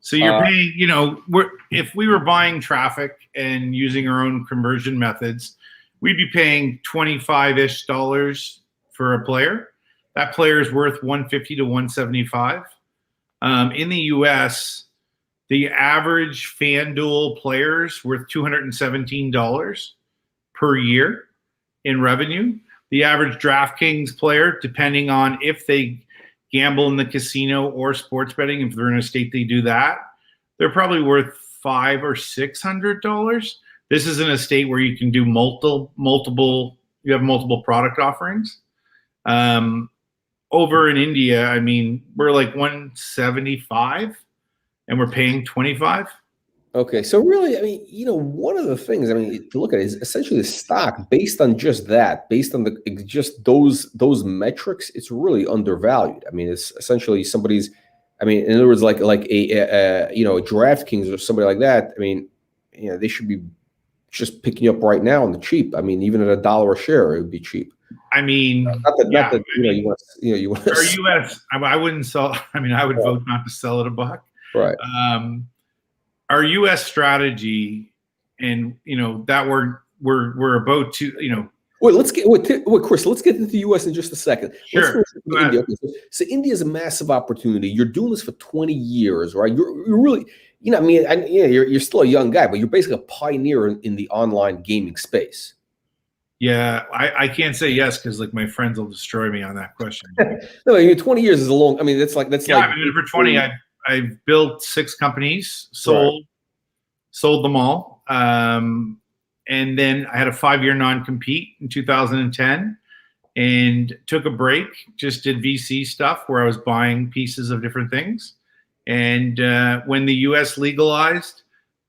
So you're paying, if we were buying traffic and using our own conversion methods, we'd be paying $25-ish for a player. That player is worth $150 to $175. In the US, the average FanDuel player is worth $217 per year in revenue. The average DraftKings player, depending on if they gamble in the casino or sports betting, if they're in a state they do that, they're probably worth $500 or $600. This is in a state where you can do multiple you have multiple product offerings. Over in India, I mean, we're like 175 and we're paying 25. Okay, so really, I mean, one of the things, I mean, to look at is essentially the stock based on just that, based on just those metrics, it's really undervalued. I mean, it's essentially somebody's, I mean, in other words, like a DraftKings or somebody like that. I mean, they should be just picking you up right now on the cheap. I mean, even at $1 a share, it would be cheap. I mean, you want our US. I wouldn't sell. I mean, I would vote not to sell at $1. Right. Our U.S. strategy, and that we're about to, Wait, Chris, let's get into the U.S. in just a second. Sure. India. Okay, so India is a massive opportunity. You're doing this for 20 years, right? You're really, I mean, you're still a young guy, but you're basically a pioneer in the online gaming space. Yeah, I can't say yes because like my friends will destroy me on that question. No, I mean, 20 years is a long. I mean, that's like I mean, for 20, I've built 6 companies, sold them all, and then I had a 5-year non-compete in 2010, and took a break. Just did VC stuff where I was buying pieces of different things. And when the U.S. legalized,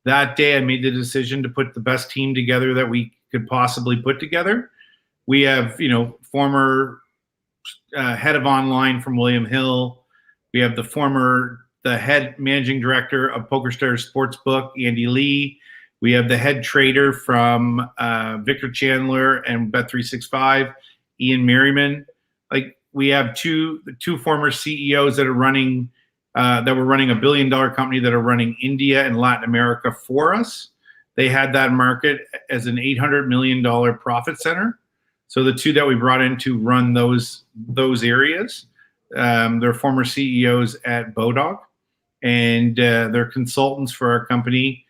that day I made the decision to put the best team together that we could possibly put together. We have, former head of online from William Hill. We have the head managing director of PokerStars Sportsbook, Andy Lee. We have the head trader from Victor Chandler and Bet365, Ian Merriman. Like we have two former CEOs that are running that were running a $1 billion company that are running India and Latin America for us. They had that market as an $800 million profit center. So the two that we brought in to run those areas, they're former CEOs at Bodog, and they're consultants for our company.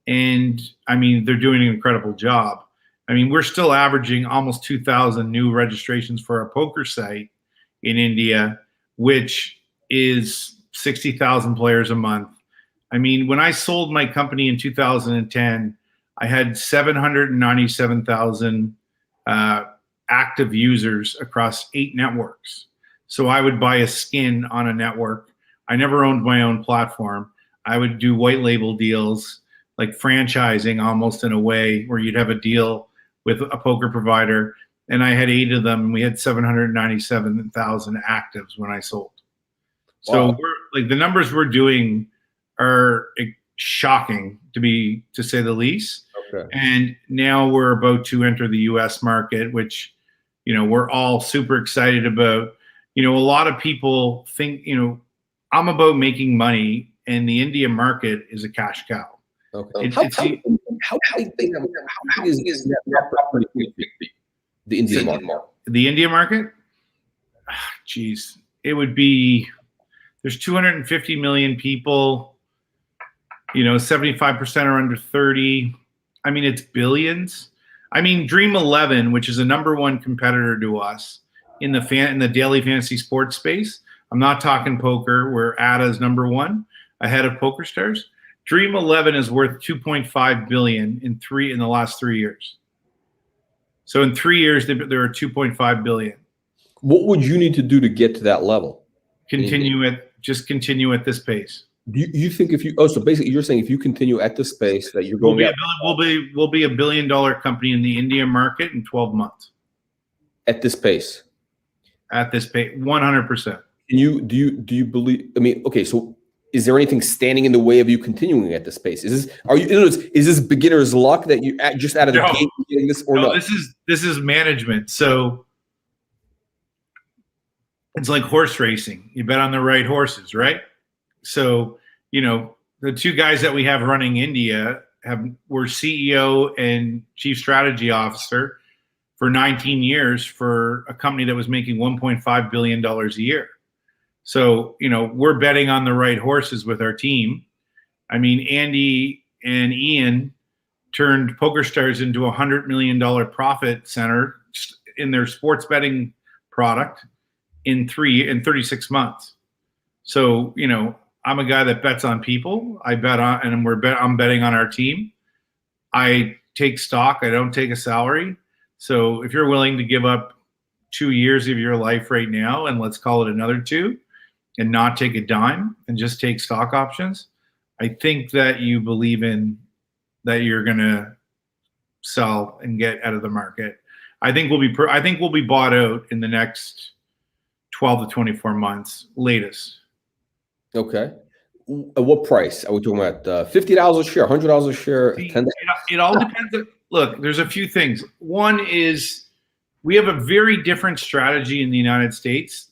And I mean, they're doing an incredible job. I mean, we're still averaging almost 2,000 new registrations for our poker site in India, which is 60,000 players a month. I mean, when I sold my company in 2010, I had 797,000 active users across 8 networks. So I would buy a skin on a network. I never owned my own platform. I would do white label deals, like franchising almost in a way where you'd have a deal with a poker provider. And I had 8 of them, and we had 797,000 actives when I sold. Wow. So we're like, the numbers we're doing are shocking to say the least. Okay. And now we're about to enter the US market, which we're all super excited about. A lot of people think, I'm about making money, and the India market is a cash cow. Okay. How big is that opportunity? The Indian market. The India market? Geez, it would be, there's 250 million people, 75% are under 30. I mean, it's billions. I mean, Dream 11, which is the #1 competitor to us in the daily fantasy sports space. I'm not talking poker, where ADA is #1 ahead of PokerStars. Dream 11 is worth 2.5 billion in the last 3 years. So in 3 years, there are 2.5 billion. What would you need to do to get to that level? Continue at this pace. Do you think so basically you're saying if you continue at this pace that you're going we'll be $1 billion company in the India market in 12 months. At this pace? At this pace, 100%. Do you believe, okay, so is there anything standing in the way of you continuing at this pace? Is this beginner's luck that you just out of the gate getting this, or no? This is management. So it's like horse racing. You bet on the right horses, right? So, the two guys that we have running India were CEO and chief strategy officer for 19 years for a company that was making $1.5 billion a year. So, we're betting on the right horses with our team. I mean, Andy and Ian turned PokerStars into a $100 million profit center in their sports betting product in 36 months. So, I'm a guy that bets on people. I'm betting on our team. I take stock. I don't take a salary. So if you're willing to give up 2 years of your life right now, and let's call it another 2, and not take a dime and just take stock options, I think that you believe in that you're going to sell and get out of the market. I think we'll be bought out in the next 12 to 24 months latest. Okay. At what price are we talking about? $50 a share, $100 a share, $10? It all depends. Look, there's a few things. One is we have a very different strategy in the United States,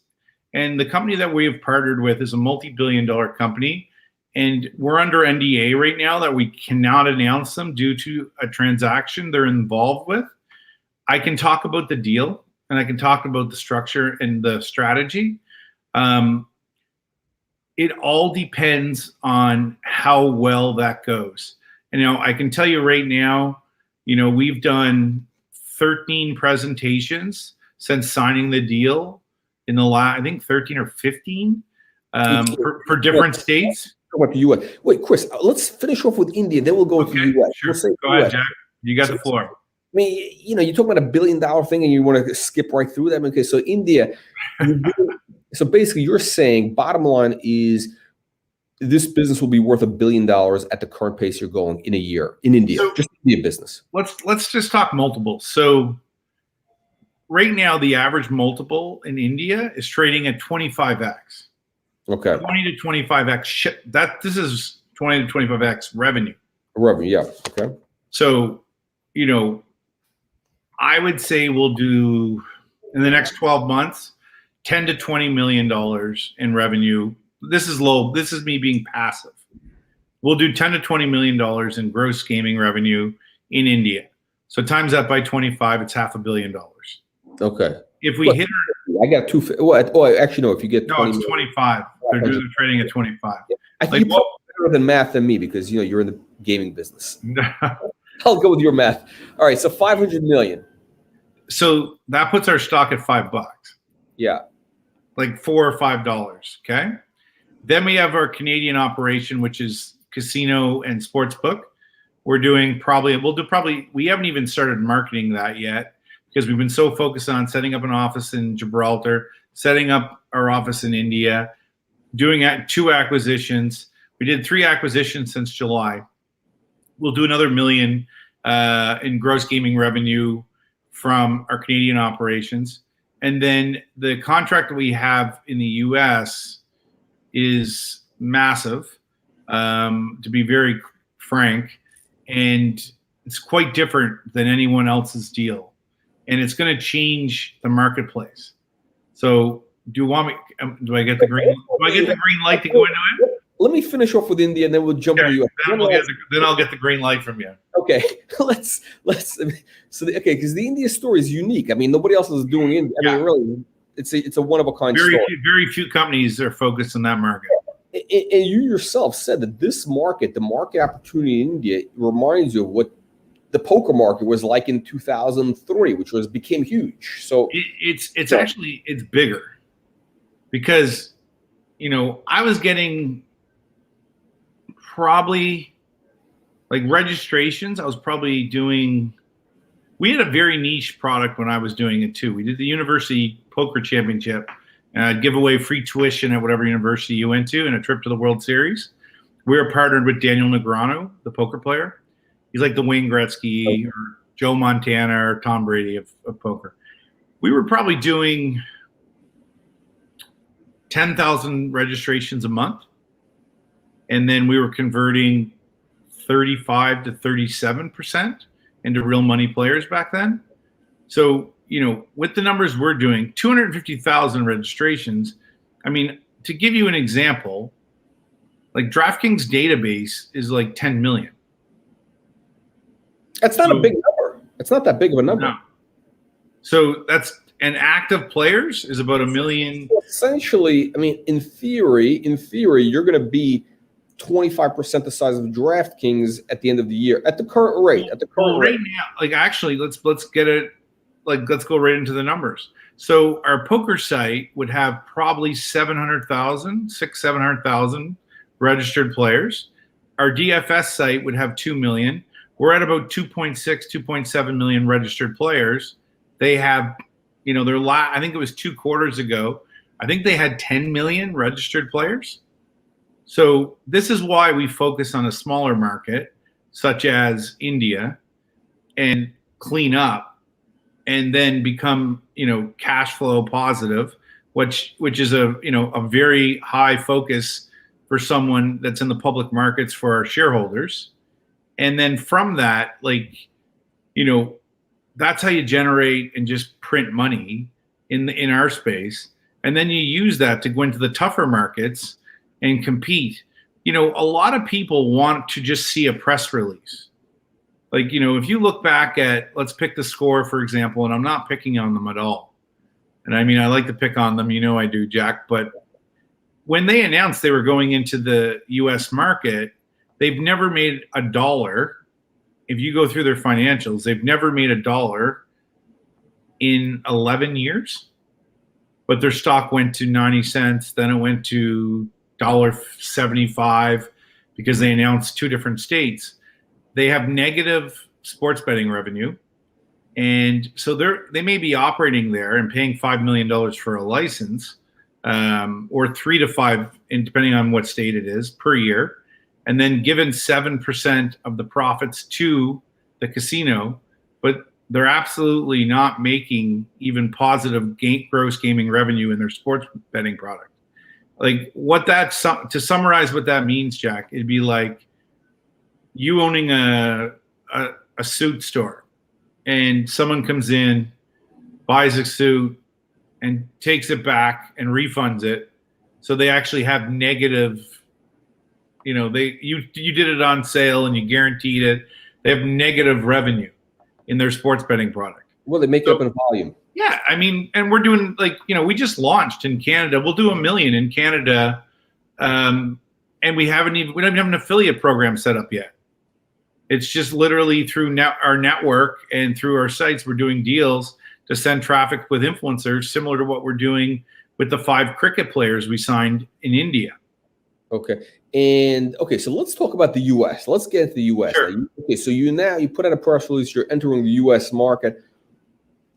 and the company that we have partnered with is a multi-billion-dollar company, and we're under NDA right now that we cannot announce them due to a transaction they're involved with. I can talk about the deal, and I can talk about the structure and the strategy. It all depends on how well that goes. And I can tell you right now, we've done 13 presentations since signing the deal in the last, I think 13 or 15 for different states. What the U.S. Wait, Chris, let's finish off with India, then we'll go to the U.S. Sure. Go ahead, Jack. You got the floor. I mean, you talk about $1 billion thing and you want to skip right through that. Okay, so India, so basically you're saying bottom line is this business will be worth $1 billion at the current pace you're going in a year in India, just India business. Let's just talk multiples. So right now, the average multiple in India is trading at 25x. Okay. 20 to 25x. This is 20 to 25x revenue. Revenue, yeah. Okay. So, I would say we'll do in the next 12 months, $10 to $20 million in revenue. This is low. This is me being passive. We'll do $10 to $20 million in gross gaming revenue in India. So times that by 25, it's $500 million. Okay. If we hit, I got two. Well, actually, no. If you get 20 it's 25. They're trading at 25. Yeah. I think you're better than math than me because you're in the gaming business. I'll go with your math. All right, so 500 million. So that puts our stock at $5. Yeah, like $4 or $5. Okay. Then we have our Canadian operation, which is casino and sportsbook. We haven't even started marketing that yet because we've been so focused on setting up an office in Gibraltar, setting up our office in India, doing 2 acquisitions. We did 3 acquisitions since July. We'll do another $1 million in gross gaming revenue from our Canadian operations. And then the contract that we have in the US is massive, to be very frank, and it's quite different than anyone else's deal. and it's going to change the marketplace. So do you want me? Do I get the green? Do I get the green light to go into it? Let me finish off with India, and then we'll jump into US. Then I'll get the green light from you. Okay, let's. Okay, because the India story is unique. I mean, nobody else is doing it. I mean, really, it's a one of a kind story. Very few companies are focused on that market. And you yourself said that this market, the market opportunity in India, reminds you of what the poker market was like in 2003, which became huge. So it's actually bigger, because I was getting probably like registrations. I was probably doing. We had a very niche product when I was doing it too. We did the University Poker Championship. Give away free tuition at whatever university you went to and a trip to the World Series. We were partnered with Daniel Negreanu, the poker player. He's like the Wayne Gretzky or Joe Montana or Tom Brady of poker. We were probably doing 10,000 registrations a month. And then we were converting 35 to 37% into real money players back then. So, with the numbers we're doing, 250,000 registrations. I mean, to give you an example, like DraftKings database is like 10 million. That's not a big number. It's not that big of a number. No. So that's an active players is about 1 million. Essentially, I mean, in theory, you're going to be 25% the size of DraftKings at the end of the year at the current rate. Right now, like actually, let's get it. Like, let's go right into the numbers. So our poker site would have probably 700,000 registered players. Our DFS site would have 2 million. We're at about 2.6, 2.7 million registered players. They have, I think it was 2 quarters ago, I think they had 10 million registered players. So this is why we focus on a smaller market, such as India, and clean up. And then become, cash flow positive, which is a very high focus for someone that's in the public markets for our shareholders. And then from that, that's how you generate and just print money in our space. And then you use that to go into the tougher markets and compete. A lot of people want to just see a press release. Like, if you look back at, let's pick the Score, for example, and I'm not picking on them at all. And I mean, I like to pick on them. I do, Jack. But when they announced they were going into the U.S. market, they've never made a dollar. If you go through their financials, they've never made a dollar in 11 years. But their stock went to 90 cents. Then it went to $1.75 because they announced 2 different states. They have negative sports betting revenue. And so they may be operating there and paying $5 million for a license, or 3 to 5, depending on what state it is, per year. And then given 7% of the profits to the casino, but they're absolutely not making even positive gross gaming revenue in their sports betting product. Like to summarize what that means, Jack, it'd be like you owning a suit store, and someone comes in, buys a suit, and takes it back and refunds it. So they actually have negative, you did it on sale and you guaranteed it. They have negative revenue in their sports betting product. Well, they make it up in volume. Yeah, I mean, and we're doing we just launched in Canada. We'll do 1 million in Canada, and we don't even have an affiliate program set up yet. It's just literally through our network and through our sites, we're doing deals to send traffic with influencers, similar to what we're doing with the 5 cricket players we signed in India. Okay. So let's talk about the U.S. Let's get into the U.S. Sure. So you put out a press release, you're entering the U.S. market.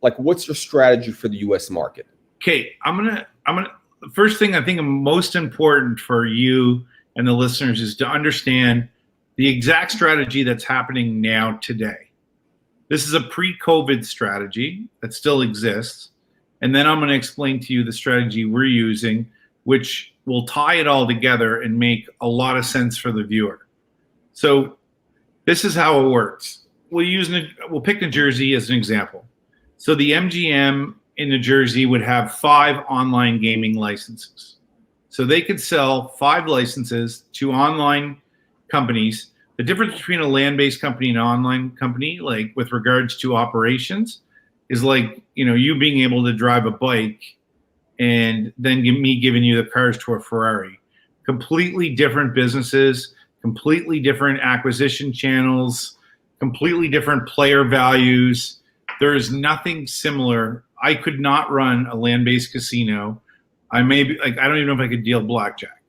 Like, what's your strategy for the U.S. market? Okay, the first thing I think most important for you and the listeners is to understand the exact strategy that's happening now today. This is a pre-COVID strategy that still exists. And then I'm going to explain to you the strategy we're using, which will tie it all together and make a lot of sense for the viewer. So this is how it works. We'll pick New Jersey as an example. So the MGM in New Jersey would have 5 online gaming licenses. So they could sell 5 licenses to online companies. The difference between a land-based company and an online company, like with regards to operations, is like, you being able to drive a bike and then me giving you the cars to a Ferrari. Completely different businesses, completely different acquisition channels, completely different player values. There is nothing similar. I could not run a land-based casino. I don't even know if I could deal blackjack.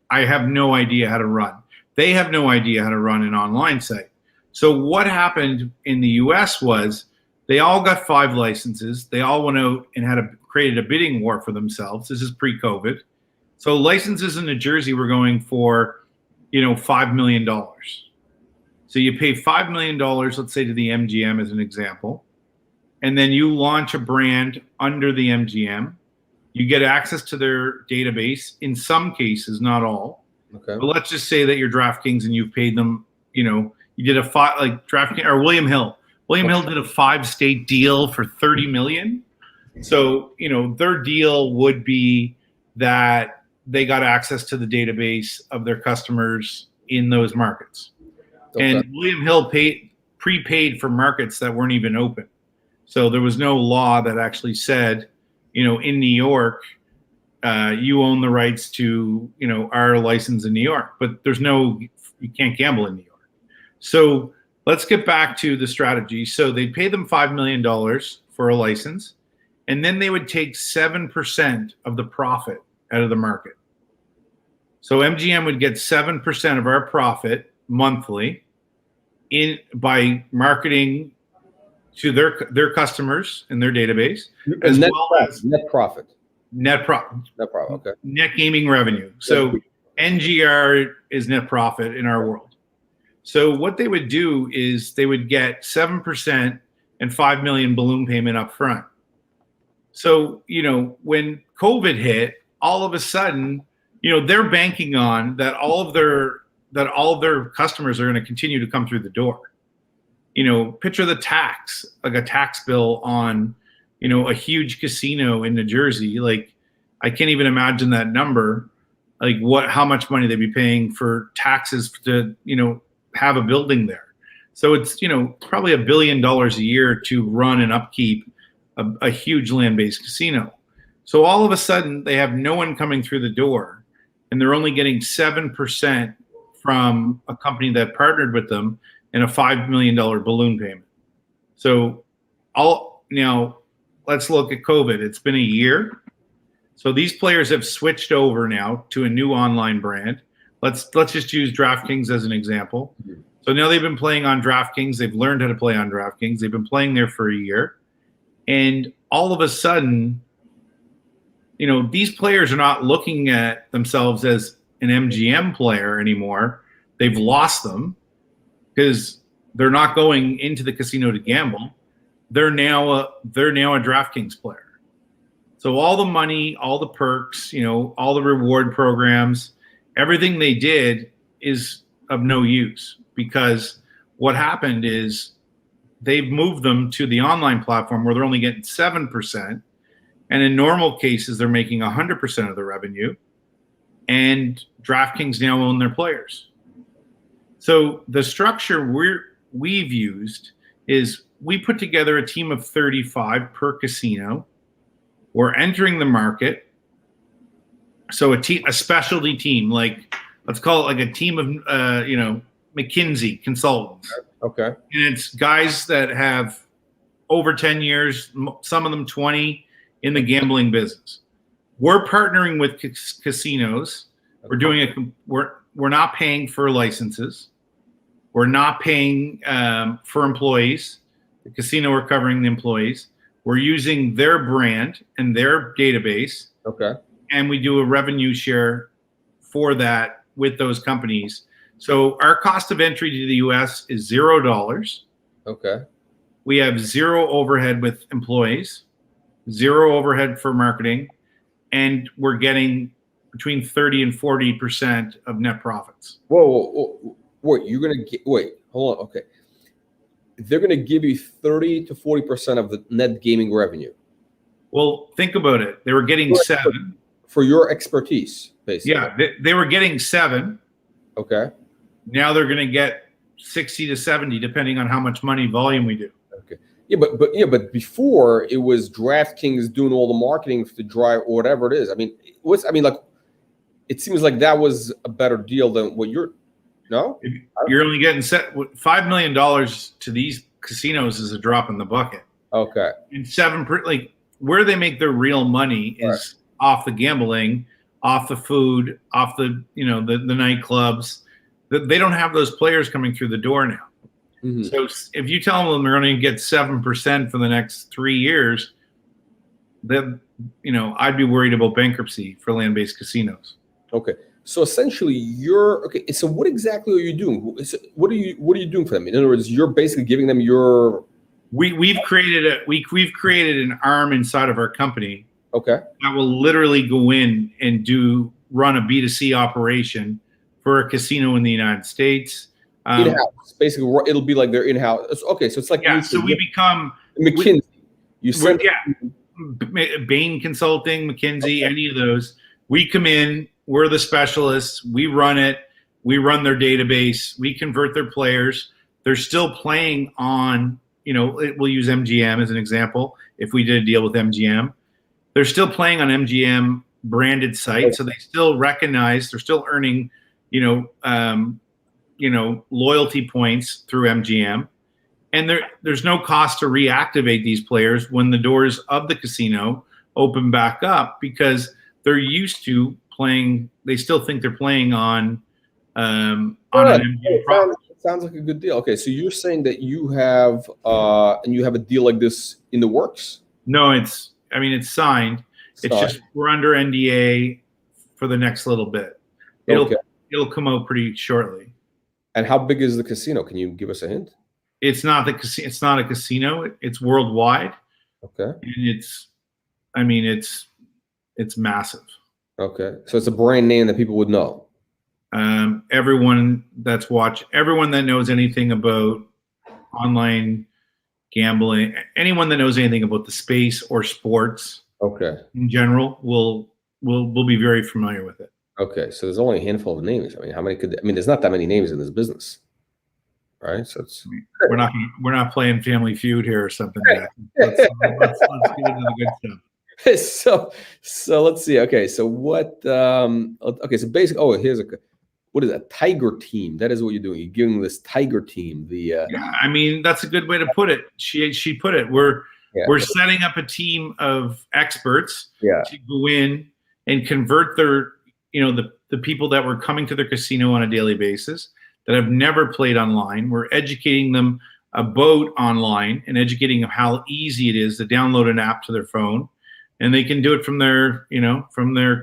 I have no idea how to run. They have no idea how to run an online site. So what happened in the US was they all got 5 licenses. They all went out and created a bidding war for themselves. This is pre-COVID. So licenses in New Jersey were going for, $5 million. So you pay $5 million, let's say, to the MGM as an example, and then you launch a brand under the MGM. You get access to their database in some cases, not all. Okay. But let's just say that you're DraftKings and you've paid them, you did DraftKings or William Hill. William Hill did a 5-state deal for $30 million. So, their deal would be that they got access to the database of their customers in those markets. Okay. And William Hill prepaid for markets that weren't even open. So there was no law that actually said, in New York, you own the rights to, our license in New York. But you can't gamble in New York. So let's get back to the strategy. So they'd pay them $5 million for a license, and then they would take 7% of the profit out of the market. So MGM would get 7% of our profit monthly by marketing to their customers in their database, as net well profit, as net profit. Okay. Net gaming revenue. So NGR is net profit in our world. So what they would do is they would get 7% and $5 million balloon payment up front. So, when COVID hit, all of a sudden, they're banking on that all of their customers are going to continue to come through the door. Picture the tax, like a tax bill on, a huge casino in New Jersey. Like, I can't even imagine that number, like how much money they'd be paying for taxes to, have a building there. So it's, probably $1 billion a year to run and upkeep a huge land-based casino. So all of a sudden they have no one coming through the door, and they're only getting 7% from a company that partnered with them and a $5 million balloon payment. So let's look at COVID. It's been a year. So these players have switched over now to a new online brand. Let's just use DraftKings as an example. So now they've been playing on DraftKings. They've learned how to play on DraftKings. They've been playing there for a year. And all of a sudden, these players are not looking at themselves as an MGM player anymore. They've lost them because they're not going into the casino to gamble. They're now a DraftKings player. So all the money, all the perks, all the reward programs, everything they did is of no use, because what happened is they've moved them to the online platform where they're only getting 7%. And in normal cases, they're making 100% of the revenue. And DraftKings now own their players. So the structure we've used is we put together a team of 35 per casino. We're entering the market. So a specialty team, like let's call it like a team of McKinsey consultants. Okay. And it's guys that have over 10 years, some of them 20, in the gambling business. We're partnering with casinos. We're not paying for licenses. We're not paying for employees. The casino, we're covering the employees. We're using their brand and their database. Okay. And we do a revenue share for that with those companies. So our cost of entry to the US is $0. Okay. We have zero overhead with employees, zero overhead for marketing, and we're getting between 30 and 40% of net profits. Whoa. Wait, you're going to get, wait, hold on. Okay. they're going to give you 30 to 40% of the net gaming revenue. Well, think about it. They were getting 7 for your expertise, basically. Yeah, they were getting 7. Okay. Now they're going to get 60 to 70, depending on how much money volume we do. Okay. Yeah, but before it was DraftKings doing all the marketing to drive or whatever it is. I mean, it seems like that was a better deal than what you're. No, you're only getting $5 million to these casinos is a drop in the bucket. Okay. And 7, like where they make their real money is off the gambling, off the food, off the the nightclubs. They don't have those players coming through the door now. Mm-hmm. So if you tell them they're going to get 7% for the next 3 years, then I'd be worried about bankruptcy for land-based casinos. Okay. So essentially, So what exactly are you doing? What are you doing for them? In other words, you're basically giving them your. We've created an arm inside of our company. Okay. That will literally go in and run a B2C operation for a casino in the United States. In-house, basically, it'll be like their in-house. Okay, so it's like so we become McKinsey. Bain Consulting, McKinsey, any of those. We come in. We're the specialists. We run it. We run their database. We convert their players. They're still playing on, we'll use MGM as an example. If we did a deal with MGM, they're still playing on MGM branded sites. So they still recognize, they're still earning, loyalty points through MGM. And there's no cost to reactivate these players when the doors of the casino open back up, because they're used to playing. They still think they're playing on an MGM product. It sounds like a good deal. Okay, so you're saying that you have a deal like this in the works? No, it's signed. It's just we're under NDA for the next little bit. It'll come out pretty shortly. And how big is the casino? Can you give us a hint? It's not a casino. It's worldwide. Okay. And it's massive. Okay. So it's a brand name that people would know. Everyone that knows anything about online gambling, anyone that knows anything about the space or sports, in general, will be very familiar with it. Okay, so there's only a handful of names. I mean, how many there's not that many names in this business, right? So we're not playing Family Feud here or something like that. Let's get into the good stuff. So let's see. Okay, so what? So basically, here's what is a Tiger team? That is what you're doing. You're giving this Tiger team that's a good way to put it. She put it. We're setting up a team of experts to go in and convert their the people that were coming to their casino on a daily basis that have never played online. We're educating them about online and educating them how easy it is to download an app to their phone, and they can do it from their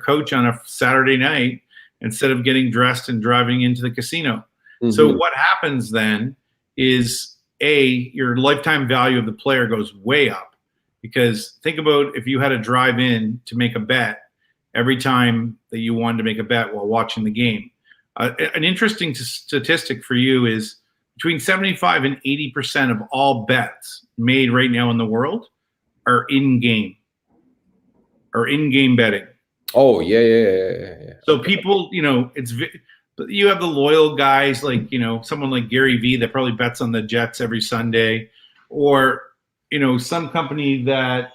coach on a Saturday night instead of getting dressed and driving into the casino. Mm-hmm. So what happens then is your lifetime value of the player goes way up, because think about if you had to drive in to make a bet every time that you wanted to make a bet while watching the game. An interesting statistic for you is between 75 and 80% of all bets made right now in the world are in-game betting. Oh, yeah. So people, you have the loyal guys like, someone like Gary Vee that probably bets on the Jets every Sunday, or, some company that,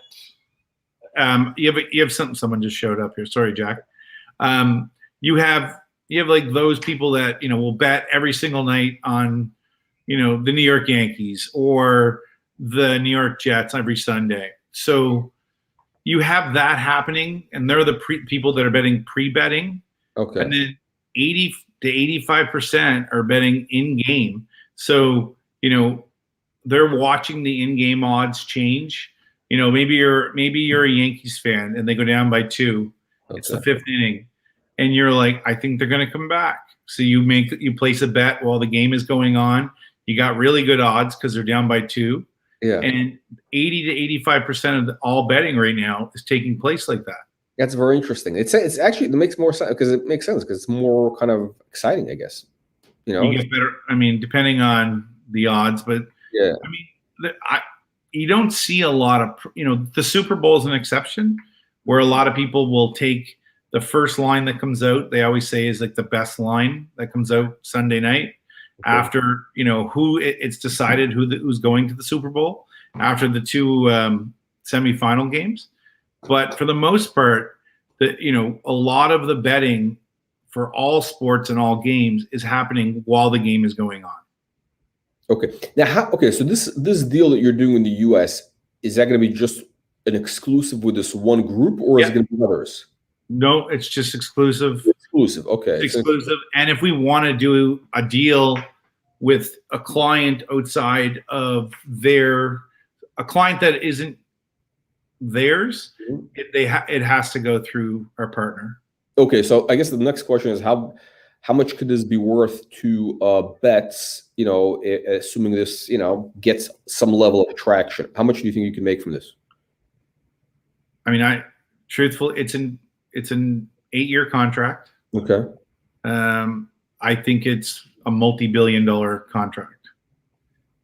you have something. Someone just showed up here. Sorry, Jack. You have like those people that will bet every single night on the New York Yankees or the New York Jets every Sunday. So you have that happening, and they're the people that are betting pre-betting. Okay. And then 80 to 85% are betting in-game. So they're watching the in-game odds change. Maybe you're a Yankees fan and they go down by 2. Okay. It's the 5th inning, and you're like, I think they're going to come back. So you place a bet while the game is going on. You got really good odds because they're down by 2. Yeah. And 80 to 85% of all betting right now is taking place like that. That's very interesting. It's actually, it makes more sense because it's more kind of exciting, I guess. You get better. Depending on the odds, but Yeah. I mean, you don't see a lot of, the Super Bowl is an exception where a lot of people will take the first line that comes out. They always say is like the best line that comes out Sunday night after, it's decided who's going to the Super Bowl after the two semifinal games. But for the most part, a lot of the betting for all sports and all games is happening while the game is going on. Okay. Now, so this deal that you're doing in the U.S., is that going to be just an exclusive with this one group, or is it going to be others? No, it's just exclusive. Exclusive. Okay. It's exclusive. And if we want to do a deal with a client outside of a client that isn't theirs, it has to go through our partner. Okay. So I guess the next question is how much could this be worth to bets, assuming this, gets some level of traction? How much do you think you can make from this? I mean, truthfully, it's an 8-year contract. Okay. I think it's a multi-billion-dollar contract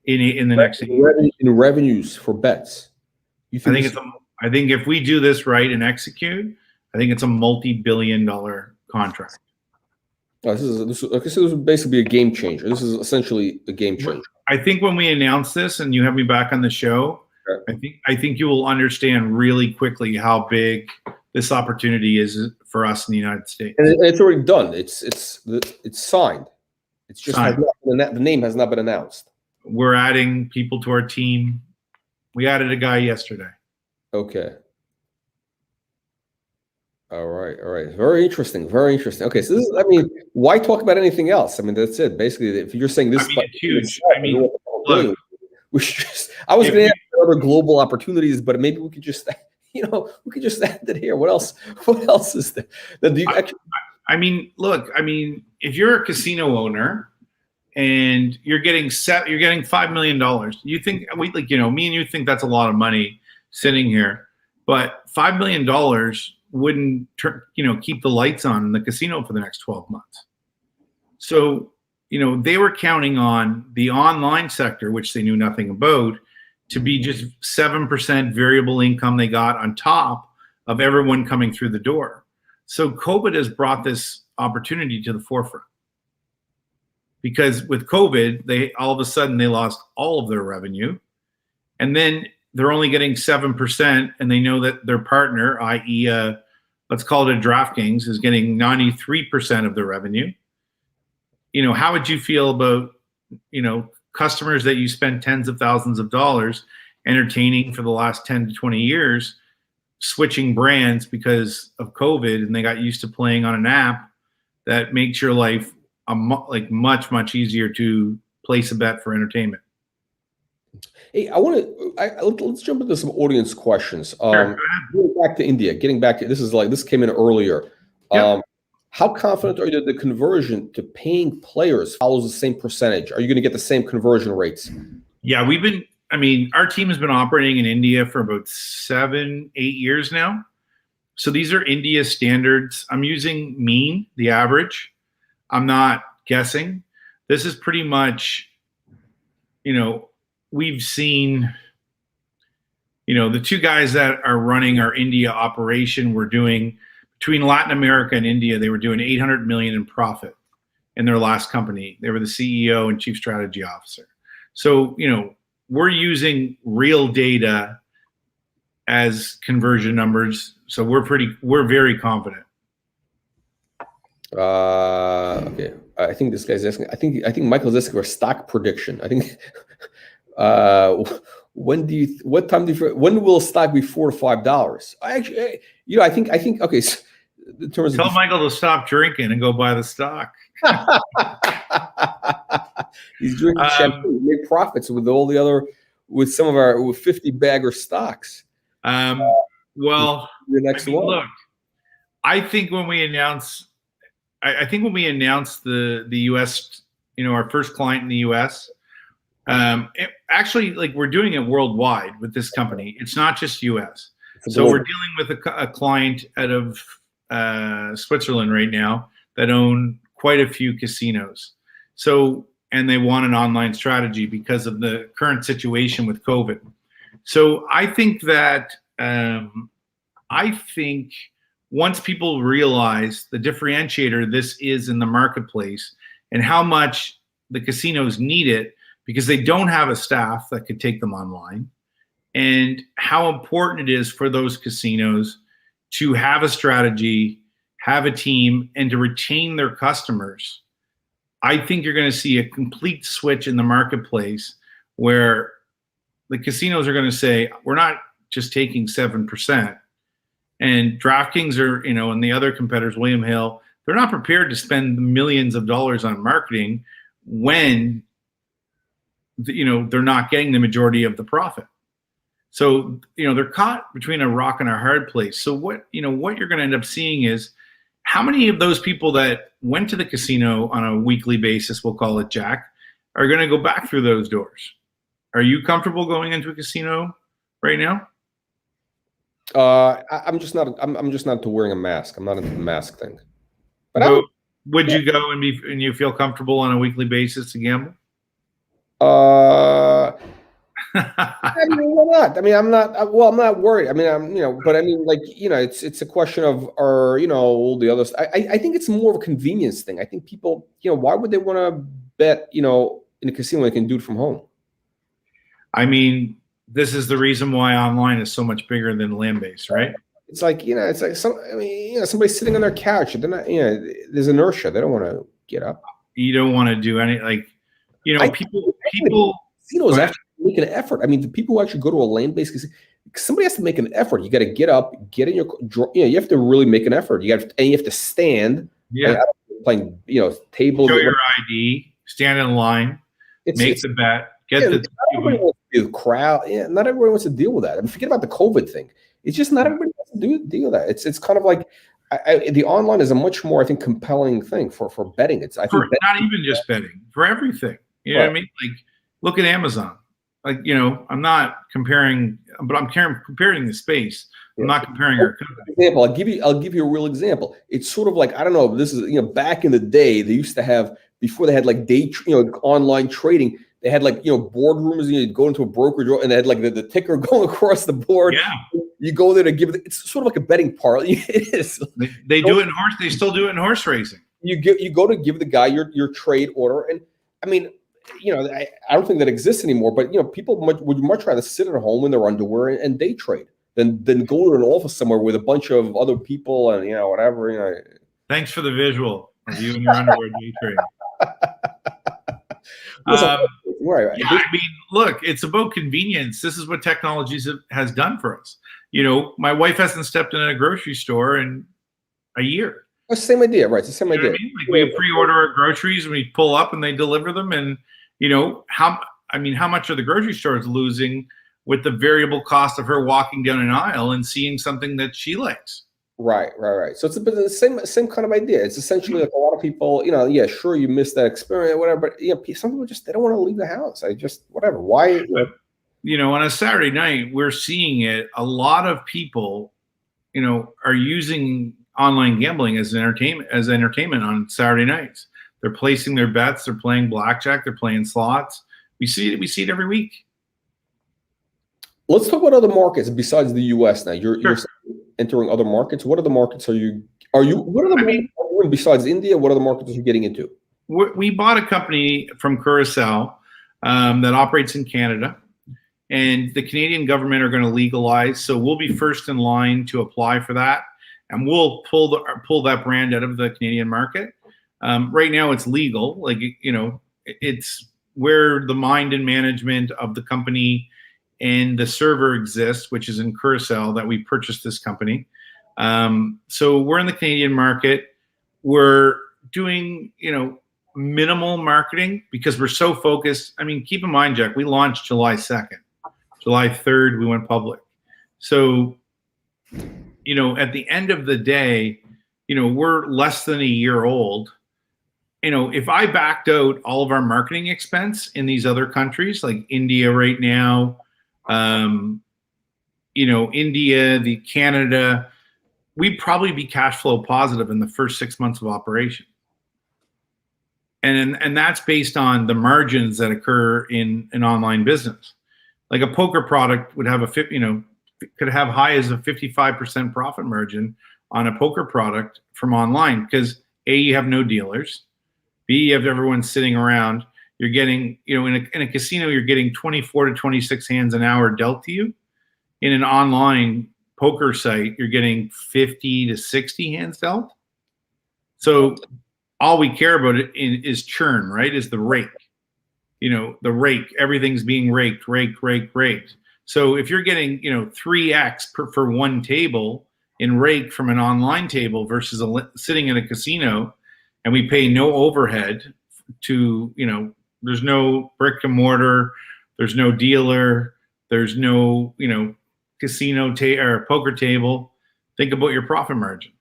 in the next 8 years. In revenues for bets. I think if we do this right and execute, I think it's a multi-billion-dollar contract. This is basically a game changer. This is essentially a game changer. I think when we announce this and you have me back on the show, I think you will understand really quickly how big this opportunity is for us in the United States. And it's already done. It's signed. It's just signed. The name has not been announced. We're adding people to our team. We added a guy yesterday. Okay. All right. Very interesting. Okay, so this is, why talk about anything else? That's it. Basically, if you're saying this, it's huge. Look, I was going to ask other global opportunities, but maybe we could just, we could just end it here. What else? What else is there? If you're a casino owner and you're getting $5 million, you think me and you think that's a lot of money sitting here, but $5 million wouldn't keep the lights on in the casino for the next 12 months. So, they were counting on the online sector, which they knew nothing about, to be just 7% variable income they got on top of everyone coming through the door. So COVID has brought this opportunity to the forefront. Because with COVID, all of a sudden they lost all of their revenue. And then they're only getting 7%, and they know that their partner, i.e., let's call it a DraftKings, is getting 93% of their revenue. How would you feel about, customers that you spend tens of thousands of dollars entertaining for the last 10 to 20 years, switching brands because of COVID, and they got used to playing on an app that makes your life much, much easier to place a bet for entertainment? Hey, let's jump into some audience questions. Sure, Getting back to this came in earlier. Yep. How confident are you that the conversion to paying players follows the same percentage? Are you going to get the same conversion rates? Yeah, our team has been operating in India for about 7-8 years now. So these are India standards. I'm using mean, the average. I'm not guessing. This is pretty much, we've seen, the two guys that are running our India operation were doing, between Latin America and India, they were doing $800 million in profit in their last company. They were the CEO and chief strategy officer. So, we're using real data as conversion numbers. So we're very confident. Okay. I think this guy's asking, I think Michael's asking for a stock prediction. I think, when will stock be $4 to $5? I think, okay. So in terms Tell Michael to stop drinking and go buy the stock. He's drinking champagne. We make profits with all the other, with 50-bagger stocks. Well, your next one. Look, I think when we announce the U.S., our first client in the U.S., we're doing it worldwide with this company. It's not just U.S. So we're dealing with a client out of Switzerland right now that own quite a few casinos. So and they want an online strategy because of the current situation with COVID. So I think that once people realize the differentiator this is in the marketplace and how much the casinos need it because they don't have a staff that could take them online, and how important it is for those casinos to have a strategy, have a team, and to retain their customers, I think you're going to see a complete switch in the marketplace where the casinos are going to say, we're not just taking 7%. And DraftKings are, and the other competitors, William Hill, they're not prepared to spend millions of dollars on marketing when, they're not getting the majority of the profit. So, they're caught between a rock and a hard place. So what you're going to end up seeing is how many of those people that went to the casino on a weekly basis, we'll call it, Jack, are going to go back through those doors? Are you comfortable going into a casino right now? I'm just not into wearing a mask. I'm not into the mask thing. But would you go and you feel comfortable on a weekly basis to gamble? I mean, why not? I mean, I'm not worried. I mean, but I mean, like, it's a question of, all the others. I think it's more of a convenience thing. I think people, why would they want to bet, in a casino when they can do it from home? I mean, this is the reason why online is so much bigger than land-based, right? It's like, somebody's sitting on their couch. They're not, there's inertia. They don't want to get up. You don't want to do any, people. Casinos actually make an effort. I mean, the people who actually go to a land-based casino, somebody has to make an effort. You got to get up, get in your, you have to really make an effort. You have to stand. Yeah. Playing, tables. Show your ID, stand in line, make the bet, get the. The crowd, not everybody wants to deal with that. I mean, forget about the COVID thing. It's just not everybody wants to deal with that. It's kind of like the online is a much more, I think, compelling thing for betting. Not even just betting, for everything. You know what I mean? Like, look at Amazon. Like, I'm not comparing, but I'm comparing the space. I'm not comparing our company. Example, I'll give you a real example. It's sort of like, I don't know, this is, back in the day, they used to have, before they had like online trading, they had like, boardrooms, you'd go into a brokerage and they had like the ticker going across the board. Yeah. You go there to give it's sort of like a betting parlay. It is. They do it in horse. They still do it in horse racing. You go to give the guy your trade order. And I mean, I don't think that exists anymore, but people would much rather sit at home in their underwear and day trade than go to an office somewhere with a bunch of other people and, whatever, Thanks for the visual of you in your underwear day trading. Right. Yeah, I mean, look, it's about convenience. This is what technology has done for us. My wife hasn't stepped in a grocery store in a year. It's the same idea, right? It's the same idea. What I mean? Like, we pre-order our groceries and we pull up and they deliver them. And how much are the grocery stores losing with the variable cost of her walking down an aisle and seeing something that she likes? Right. So it's a bit the same kind of idea. It's essentially like a lot of people, sure, you missed that experience, whatever, but some people they don't want to leave the house. Whatever. Why? On a Saturday night, we're seeing it. A lot of people, are using online gambling as entertainment on Saturday nights. They're placing their bets. They're playing blackjack. They're playing slots. We see it every week. Let's talk about other markets besides the U.S. now. You're entering other markets. What other markets are you besides India? What other markets are you getting into? We bought a company from Curacao that operates in Canada, and the Canadian government are going to legalize. So we'll be first in line to apply for that, and we'll pull that brand out of the Canadian market. Right now, it's legal. Like, it's where the mind and management of the company and the server exists, which is in Curacao, that we purchased this company. So we're in the Canadian market. We're doing, minimal marketing because we're so focused. I mean, keep in mind, Jack, we launched July 2nd. July 3rd, we went public. So, at the end of the day, we're less than a year old. If I backed out all of our marketing expense in these other countries, like India right now, India, Canada, we'd probably be cash flow positive in the first 6 months of operation. and that's based on the margins that occur in an online business. Like a poker product would have could have high as a 55% profit margin on a poker product from online, because A, you have no dealers, B, you have everyone sitting around. You're getting, in a casino, you're getting 24 to 26 hands an hour dealt to you. In an online poker site, you're getting 50 to 60 hands dealt. So all we care about is churn, right? Is the rake. The rake, everything's being raked. So if you're getting, 3x for one table in rake from an online table versus sitting in a casino, and we pay no overhead to, there's no brick and mortar, there's no dealer, there's no, casino or poker table. Think about your profit margin.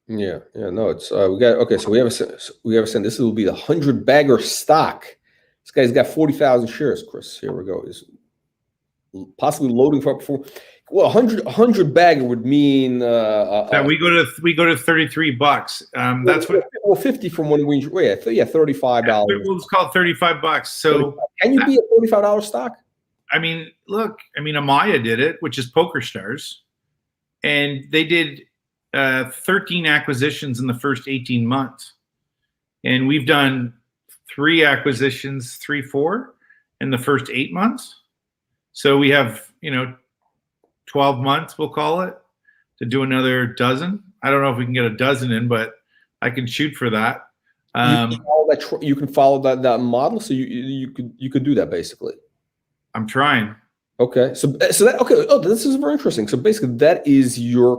Yeah, no, it's we got okay. So we have a sense. This will be the 100-bagger stock. This guy's got 40,000 shares. Chris, here we go. Is possibly loading for 100 bagger would mean that we go to $33. That's what 50 from when we $35. It's called $35. So can you be a $35 stock? I mean, look. Amaya did it, which is Poker Stars, and they did 13 acquisitions in the first 18 months. And we've done 4 in the first 8 months. So we have, 12 months, we'll call it, to do another dozen. I don't know if we can get a dozen in, but I can shoot for that. You can follow that model. So you could do that basically. I'm trying. Okay. So that, okay. Oh, this is very interesting. So basically that is your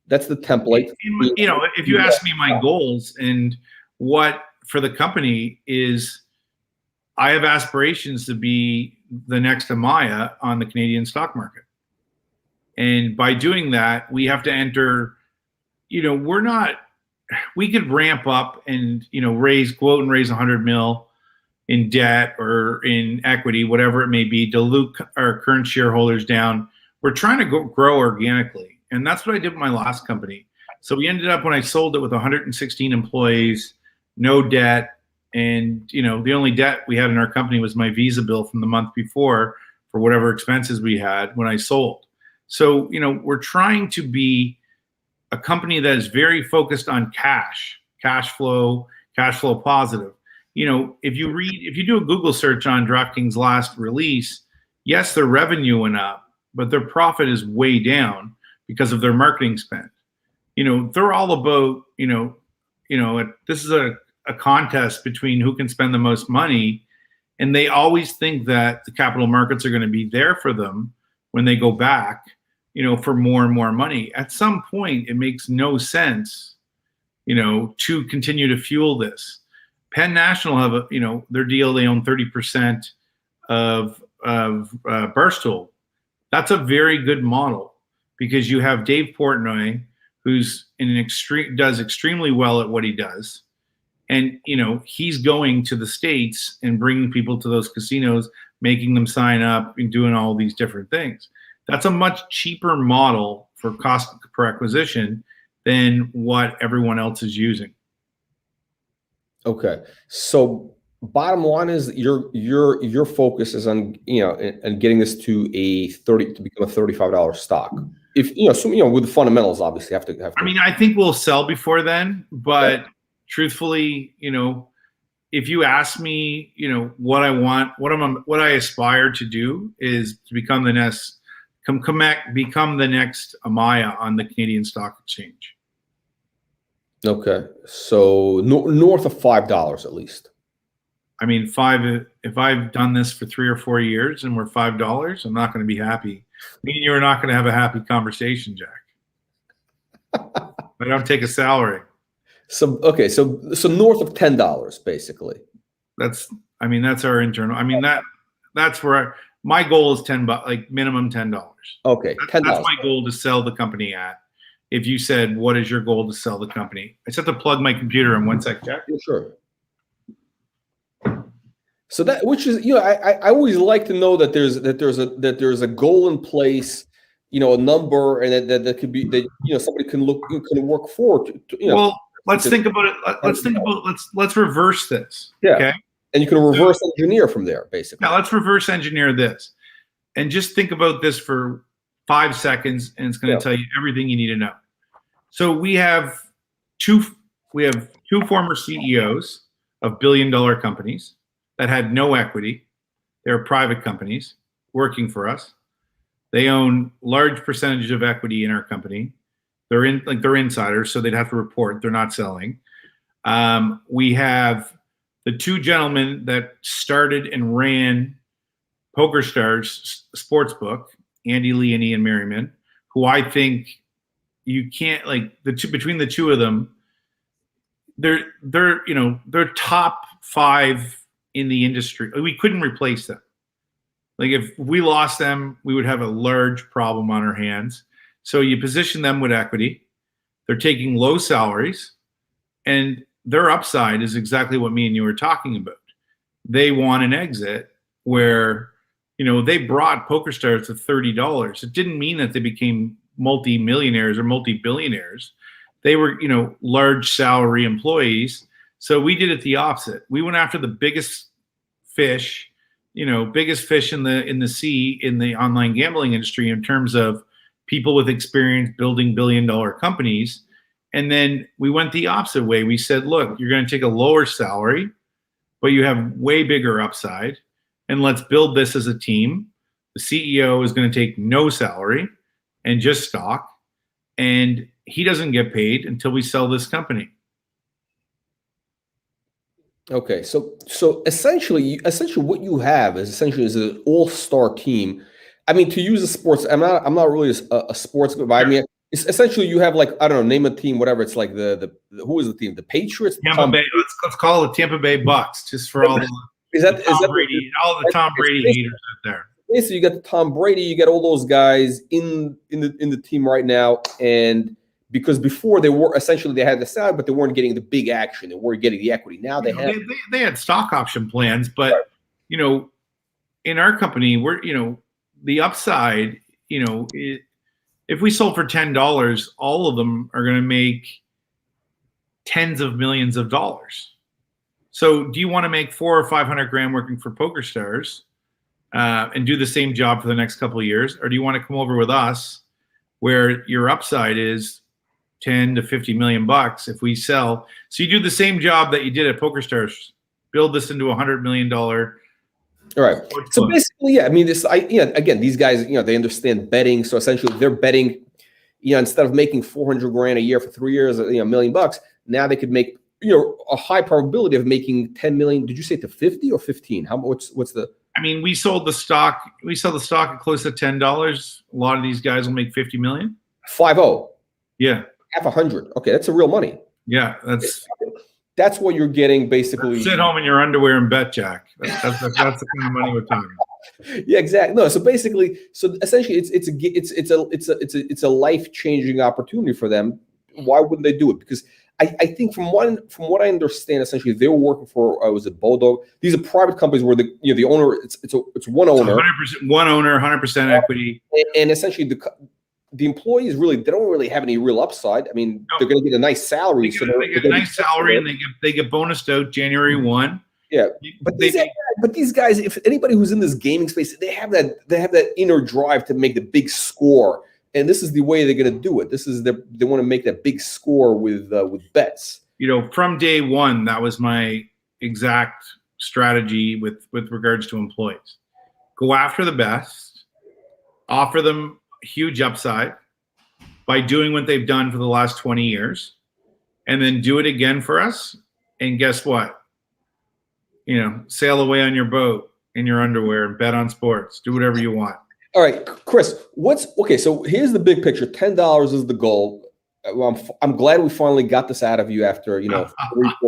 that's the template. If you ask me my goals and what for the company is, I have aspirations to be the next Amaya on the Canadian stock market. And by doing that, we have to enter, we could ramp up and, raise 100 mil in debt or in equity, whatever it may be, dilute our current shareholders down. We're trying to grow organically. And that's what I did with my last company. So we ended up, when I sold it, with 116 employees, no debt. And, the only debt we had in our company was my Visa bill from the month before for whatever expenses we had when I sold. So, we're trying to be a company that is very focused on cash flow positive. If you do a Google search on DraftKings' last release, yes, their revenue went up, but their profit is way down because of their marketing spend. They're all about, this is a contest between who can spend the most money. And they always think that the capital markets are going to be there for them when they go back, for more and more money. At some point, it makes no sense, to continue to fuel this. Penn National have their deal. They own 30% of Barstool. That's a very good model, because you have Dave Portnoy, who's does extremely well at what he does. And, he's going to the States and bringing people to those casinos, making them sign up and doing all these different things. That's a much cheaper model for cost per acquisition than what everyone else is using. Okay. So bottom line is your focus is on, and getting this to become a $35 stock. If, with the fundamentals, obviously have to. I mean, I think we'll sell before then, but okay. Truthfully, if you ask me, what I want, what I aspire to do is to become the next Amaya on the Canadian Stock Exchange. Okay, so north of $5 at least. I mean, if I've done this for 3 or 4 years and we're $5, I'm not going to be happy. Me and you are not going to have a happy conversation, Jack. I don't take a salary. So okay, so north of $10 basically. That's our internal. I mean, that's where my goal is $10, like minimum $10. Okay, $10. That's my goal to sell the company at. If you said, what is your goal to sell the company? I just have to plug my computer in 1 second, Jack. Yeah, sure. So that, which is, I always like to know that there's a goal in place, a number, and that could be that somebody can work forward to. Well, let's think about it. Let's reverse this. Yeah. Okay. And you can reverse engineer from there, basically. Now let's reverse engineer this, and just think about this for 5 seconds, and it's going to tell you everything you need to know. So we have two former CEOs of billion-dollar companies that had no equity. They're private companies working for us. They own large percentage of equity in our company. They're insiders, so they'd have to report. They're not selling. We have the two gentlemen that started and ran PokerStars Sportsbook, Andy Lee and Ian Merriman, who I think you can't, like, between the two of them, they're top 5 in the industry. We couldn't replace them. Like, if we lost them, we would have a large problem on our hands. So you position them with equity. They're taking low salaries, and their upside is exactly what me and you were talking about. They want an exit where, they brought PokerStars to $30. It didn't mean that they became multi-millionaires or multi-billionaires. They were, large salary employees. So we did it the opposite. We went after the biggest fish in the sea in the online gambling industry in terms of people with experience building billion-dollar companies. And then we went the opposite way. We said, look, you're going to take a lower salary, but you have way bigger upside. And let's build this as a team. The CEO is going to take no salary and just stock. And he doesn't get paid until we sell this company. Okay, so essentially what you have is an all-star team. I mean, to use a sports, I'm not really a sports guy. I mean, it's essentially you have, like, I don't know, name a team, whatever. It's like who is the team? The Patriots. Tampa Bay. Let's call it Tampa Bay Bucks, just for all the Tom Brady haters out there. Basically, you got the Tom Brady. You got all those guys in the team right now, and because before they had the salary, but they weren't getting the big action. They weren't getting the equity. Now they had stock option plans, but in our company, we're the upside. If we sold for $10, all of them are going to make tens of millions of dollars. So, do you want to make $400,000 or $500,000 working for PokerStars and do the same job for the next couple of years, or do you want to come over with us, where your upside is 10 to 50 million bucks if we sell? So you do the same job that you did at PokerStars, build this into $100 million. All right. So basically, I mean, again, these guys, they understand betting. So essentially, they're betting. Instead of making $400,000 a year for 3 years, $1 million, now they could make a high probability of making 10 million. Did you say to 50 or 15? What's the? I mean, we sold the stock. We sell the stock at close to $10. A lot of these guys will make 50 million. 50. Yeah. Half 100. Okay, that's a real money. Yeah, that's what you're getting, basically. Sit home in your underwear and bet, Jack. That's the kind of money we're talking about. Yeah, exactly. No, so essentially, it's a life-changing opportunity for them. Why wouldn't they do it? Because I think from what I understand, essentially they were working for was it Bulldog? These are private companies where the owner it's one owner, 100% one owner, 100% equity, and essentially the employees they don't really have any real upside. I mean, they're going to get a nice salary. They get a nice salary, and they get bonused out January 1. Yeah, but these guys, if anybody who's in this gaming space, they have that inner drive to make the big score, and this is the way they're going to do it. They want to make that big score with bets. From day one, that was my exact strategy with regards to employees. Go after the best, offer them huge upside by doing what they've done for the last 20 years, and then do it again for us. And guess what? Sail away on your boat in your underwear and bet on sports. Do whatever you want. All right, Chris, so here's the big picture. $10 is the goal. I'm glad we finally got this out of you after, 3-4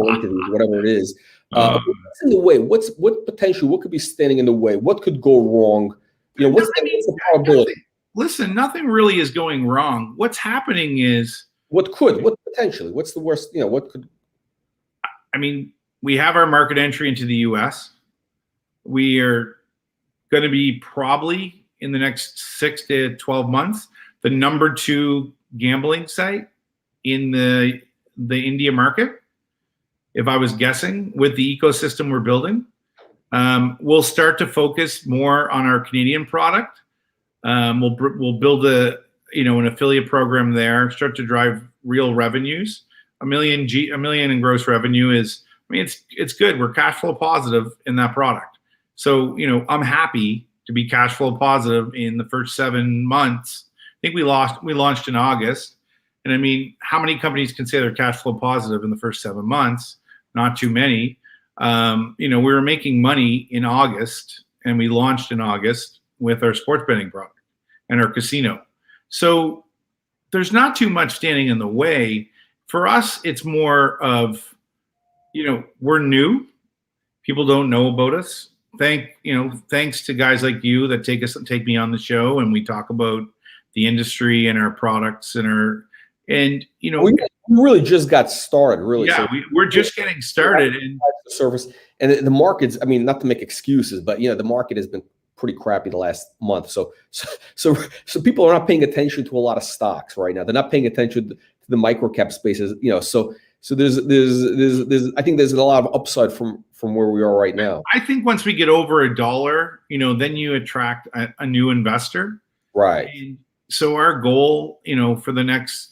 interviews, whatever it is. What's in the way? What could be standing in the way? What could go wrong? What's the probability? Listen, nothing really is going wrong. What's happening is what potentially? What's the worst? What could? I mean, we have our market entry into the U.S. We are going to be probably in the next 6 to 12 months the number 2 gambling site in the the India market, if I was guessing, with the ecosystem we're building. We'll start to focus more on our Canadian product. We'll build an affiliate program there, start to drive real revenues. $1 million in gross revenue is, it's good. We're cash flow positive in that product. So, I'm happy to be cash flow positive in the first 7 months. I think we launched in August. And how many companies can say they're cash flow positive in the first 7 months? Not too many. We were making money in August, and we launched in August with our sports betting product and our casino. So there's not too much standing in the way. For us, it's more of, we're new. People don't know about us. Thanks to guys like you that take me on the show, and we talk about the industry and our products we really just got started. Really, yeah, we're just getting started. And the service and the markets. Not to make excuses, but the market has been pretty crappy the last month. So people are not paying attention to a lot of stocks right now. They're not paying attention to the micro cap spaces. So there's I think there's a lot of upside from where we are right now. I think once we get over $1, then you attract a new investor. Right. And so our goal, for the next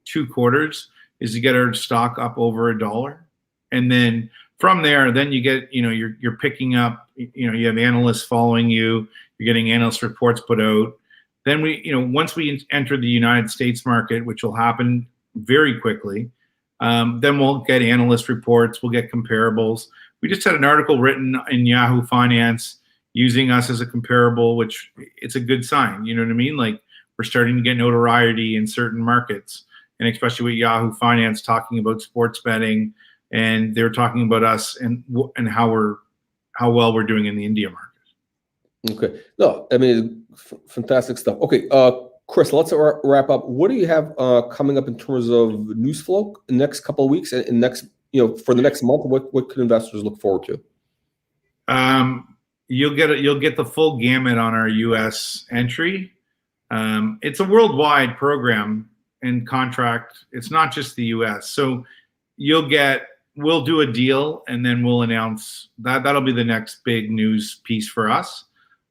2 quarters is to get our stock up over $1. And then from there, then you get, you're picking up, you have analysts following you, you're getting analyst reports put out. Then once we enter the United States market, which will happen very quickly, then we'll get analyst reports, we'll get comparables. We just had an article written in Yahoo Finance using us as a comparable, which it's a good sign. You know what I mean? Like, we're starting to get notoriety in certain markets, and especially with Yahoo Finance talking about sports betting, and they're talking about us and how well we're doing in the India market. Okay. No, fantastic stuff. Okay, Chris, let's wrap up. What do you have coming up in terms of news flow in the next couple of weeks and for the next month? What could investors look forward to? You'll get the full gamut on our U.S. entry. It's a worldwide program and contract. It's not just the U.S. So we'll do a deal, and then we'll announce that. That'll be the next big news piece for us.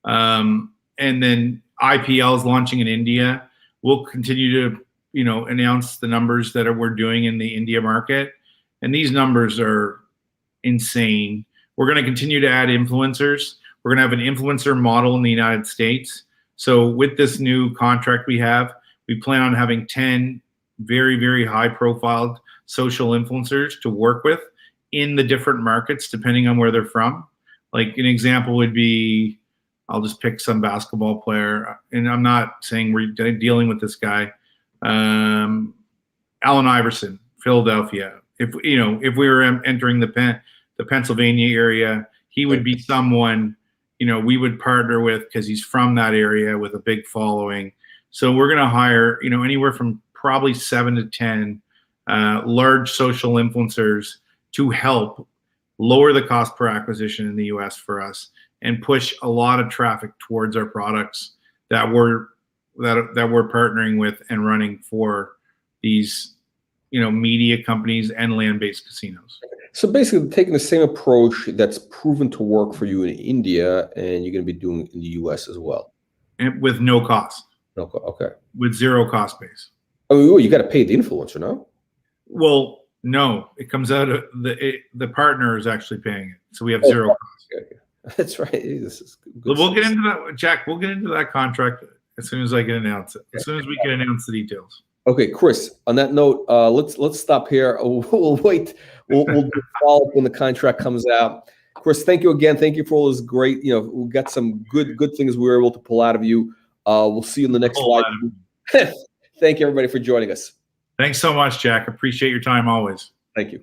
And then IPL is launching in India. We'll continue to, announce the numbers that we're doing in the India market. And these numbers are insane. We're going to continue to add influencers. We're going to have an influencer model in the United States. So with this new contract we plan on having 10 very, very high-profiled social influencers to work with in the different markets, depending on where they're from. Like, an example would be, I'll just pick some basketball player, and I'm not saying we're dealing with this guy. Allen Iverson, Philadelphia. If we were entering the Pennsylvania area, he would be someone we would partner with because he's from that area with a big following. So we're going to hire anywhere from probably 7 to 10 large social influencers to help lower the cost per acquisition in the U.S. for us and push a lot of traffic towards our products that we're partnering with and running for these media companies and land-based casinos. So basically taking the same approach that's proven to work for you in India, and you're going to be doing it in the U.S. as well. And with no cost. Okay. With zero cost base. You got to pay the influencer, no? Well, no. It comes out of the partner is actually paying it. So we have zero cost. Okay. That's right. This is good. We'll get into that, Jack. We'll get into that contract as soon as I can announce it. As soon as we can announce the details. Okay, Chris. On that note, let's stop here. We'll wait. We'll do follow up when the contract comes out. Chris, thank you again. Thank you for all this great. We got some good things we were able to pull out of you. We'll see you in the next slide. Thank you, everybody, for joining us. Thanks so much, Jack. Appreciate your time always. Thank you.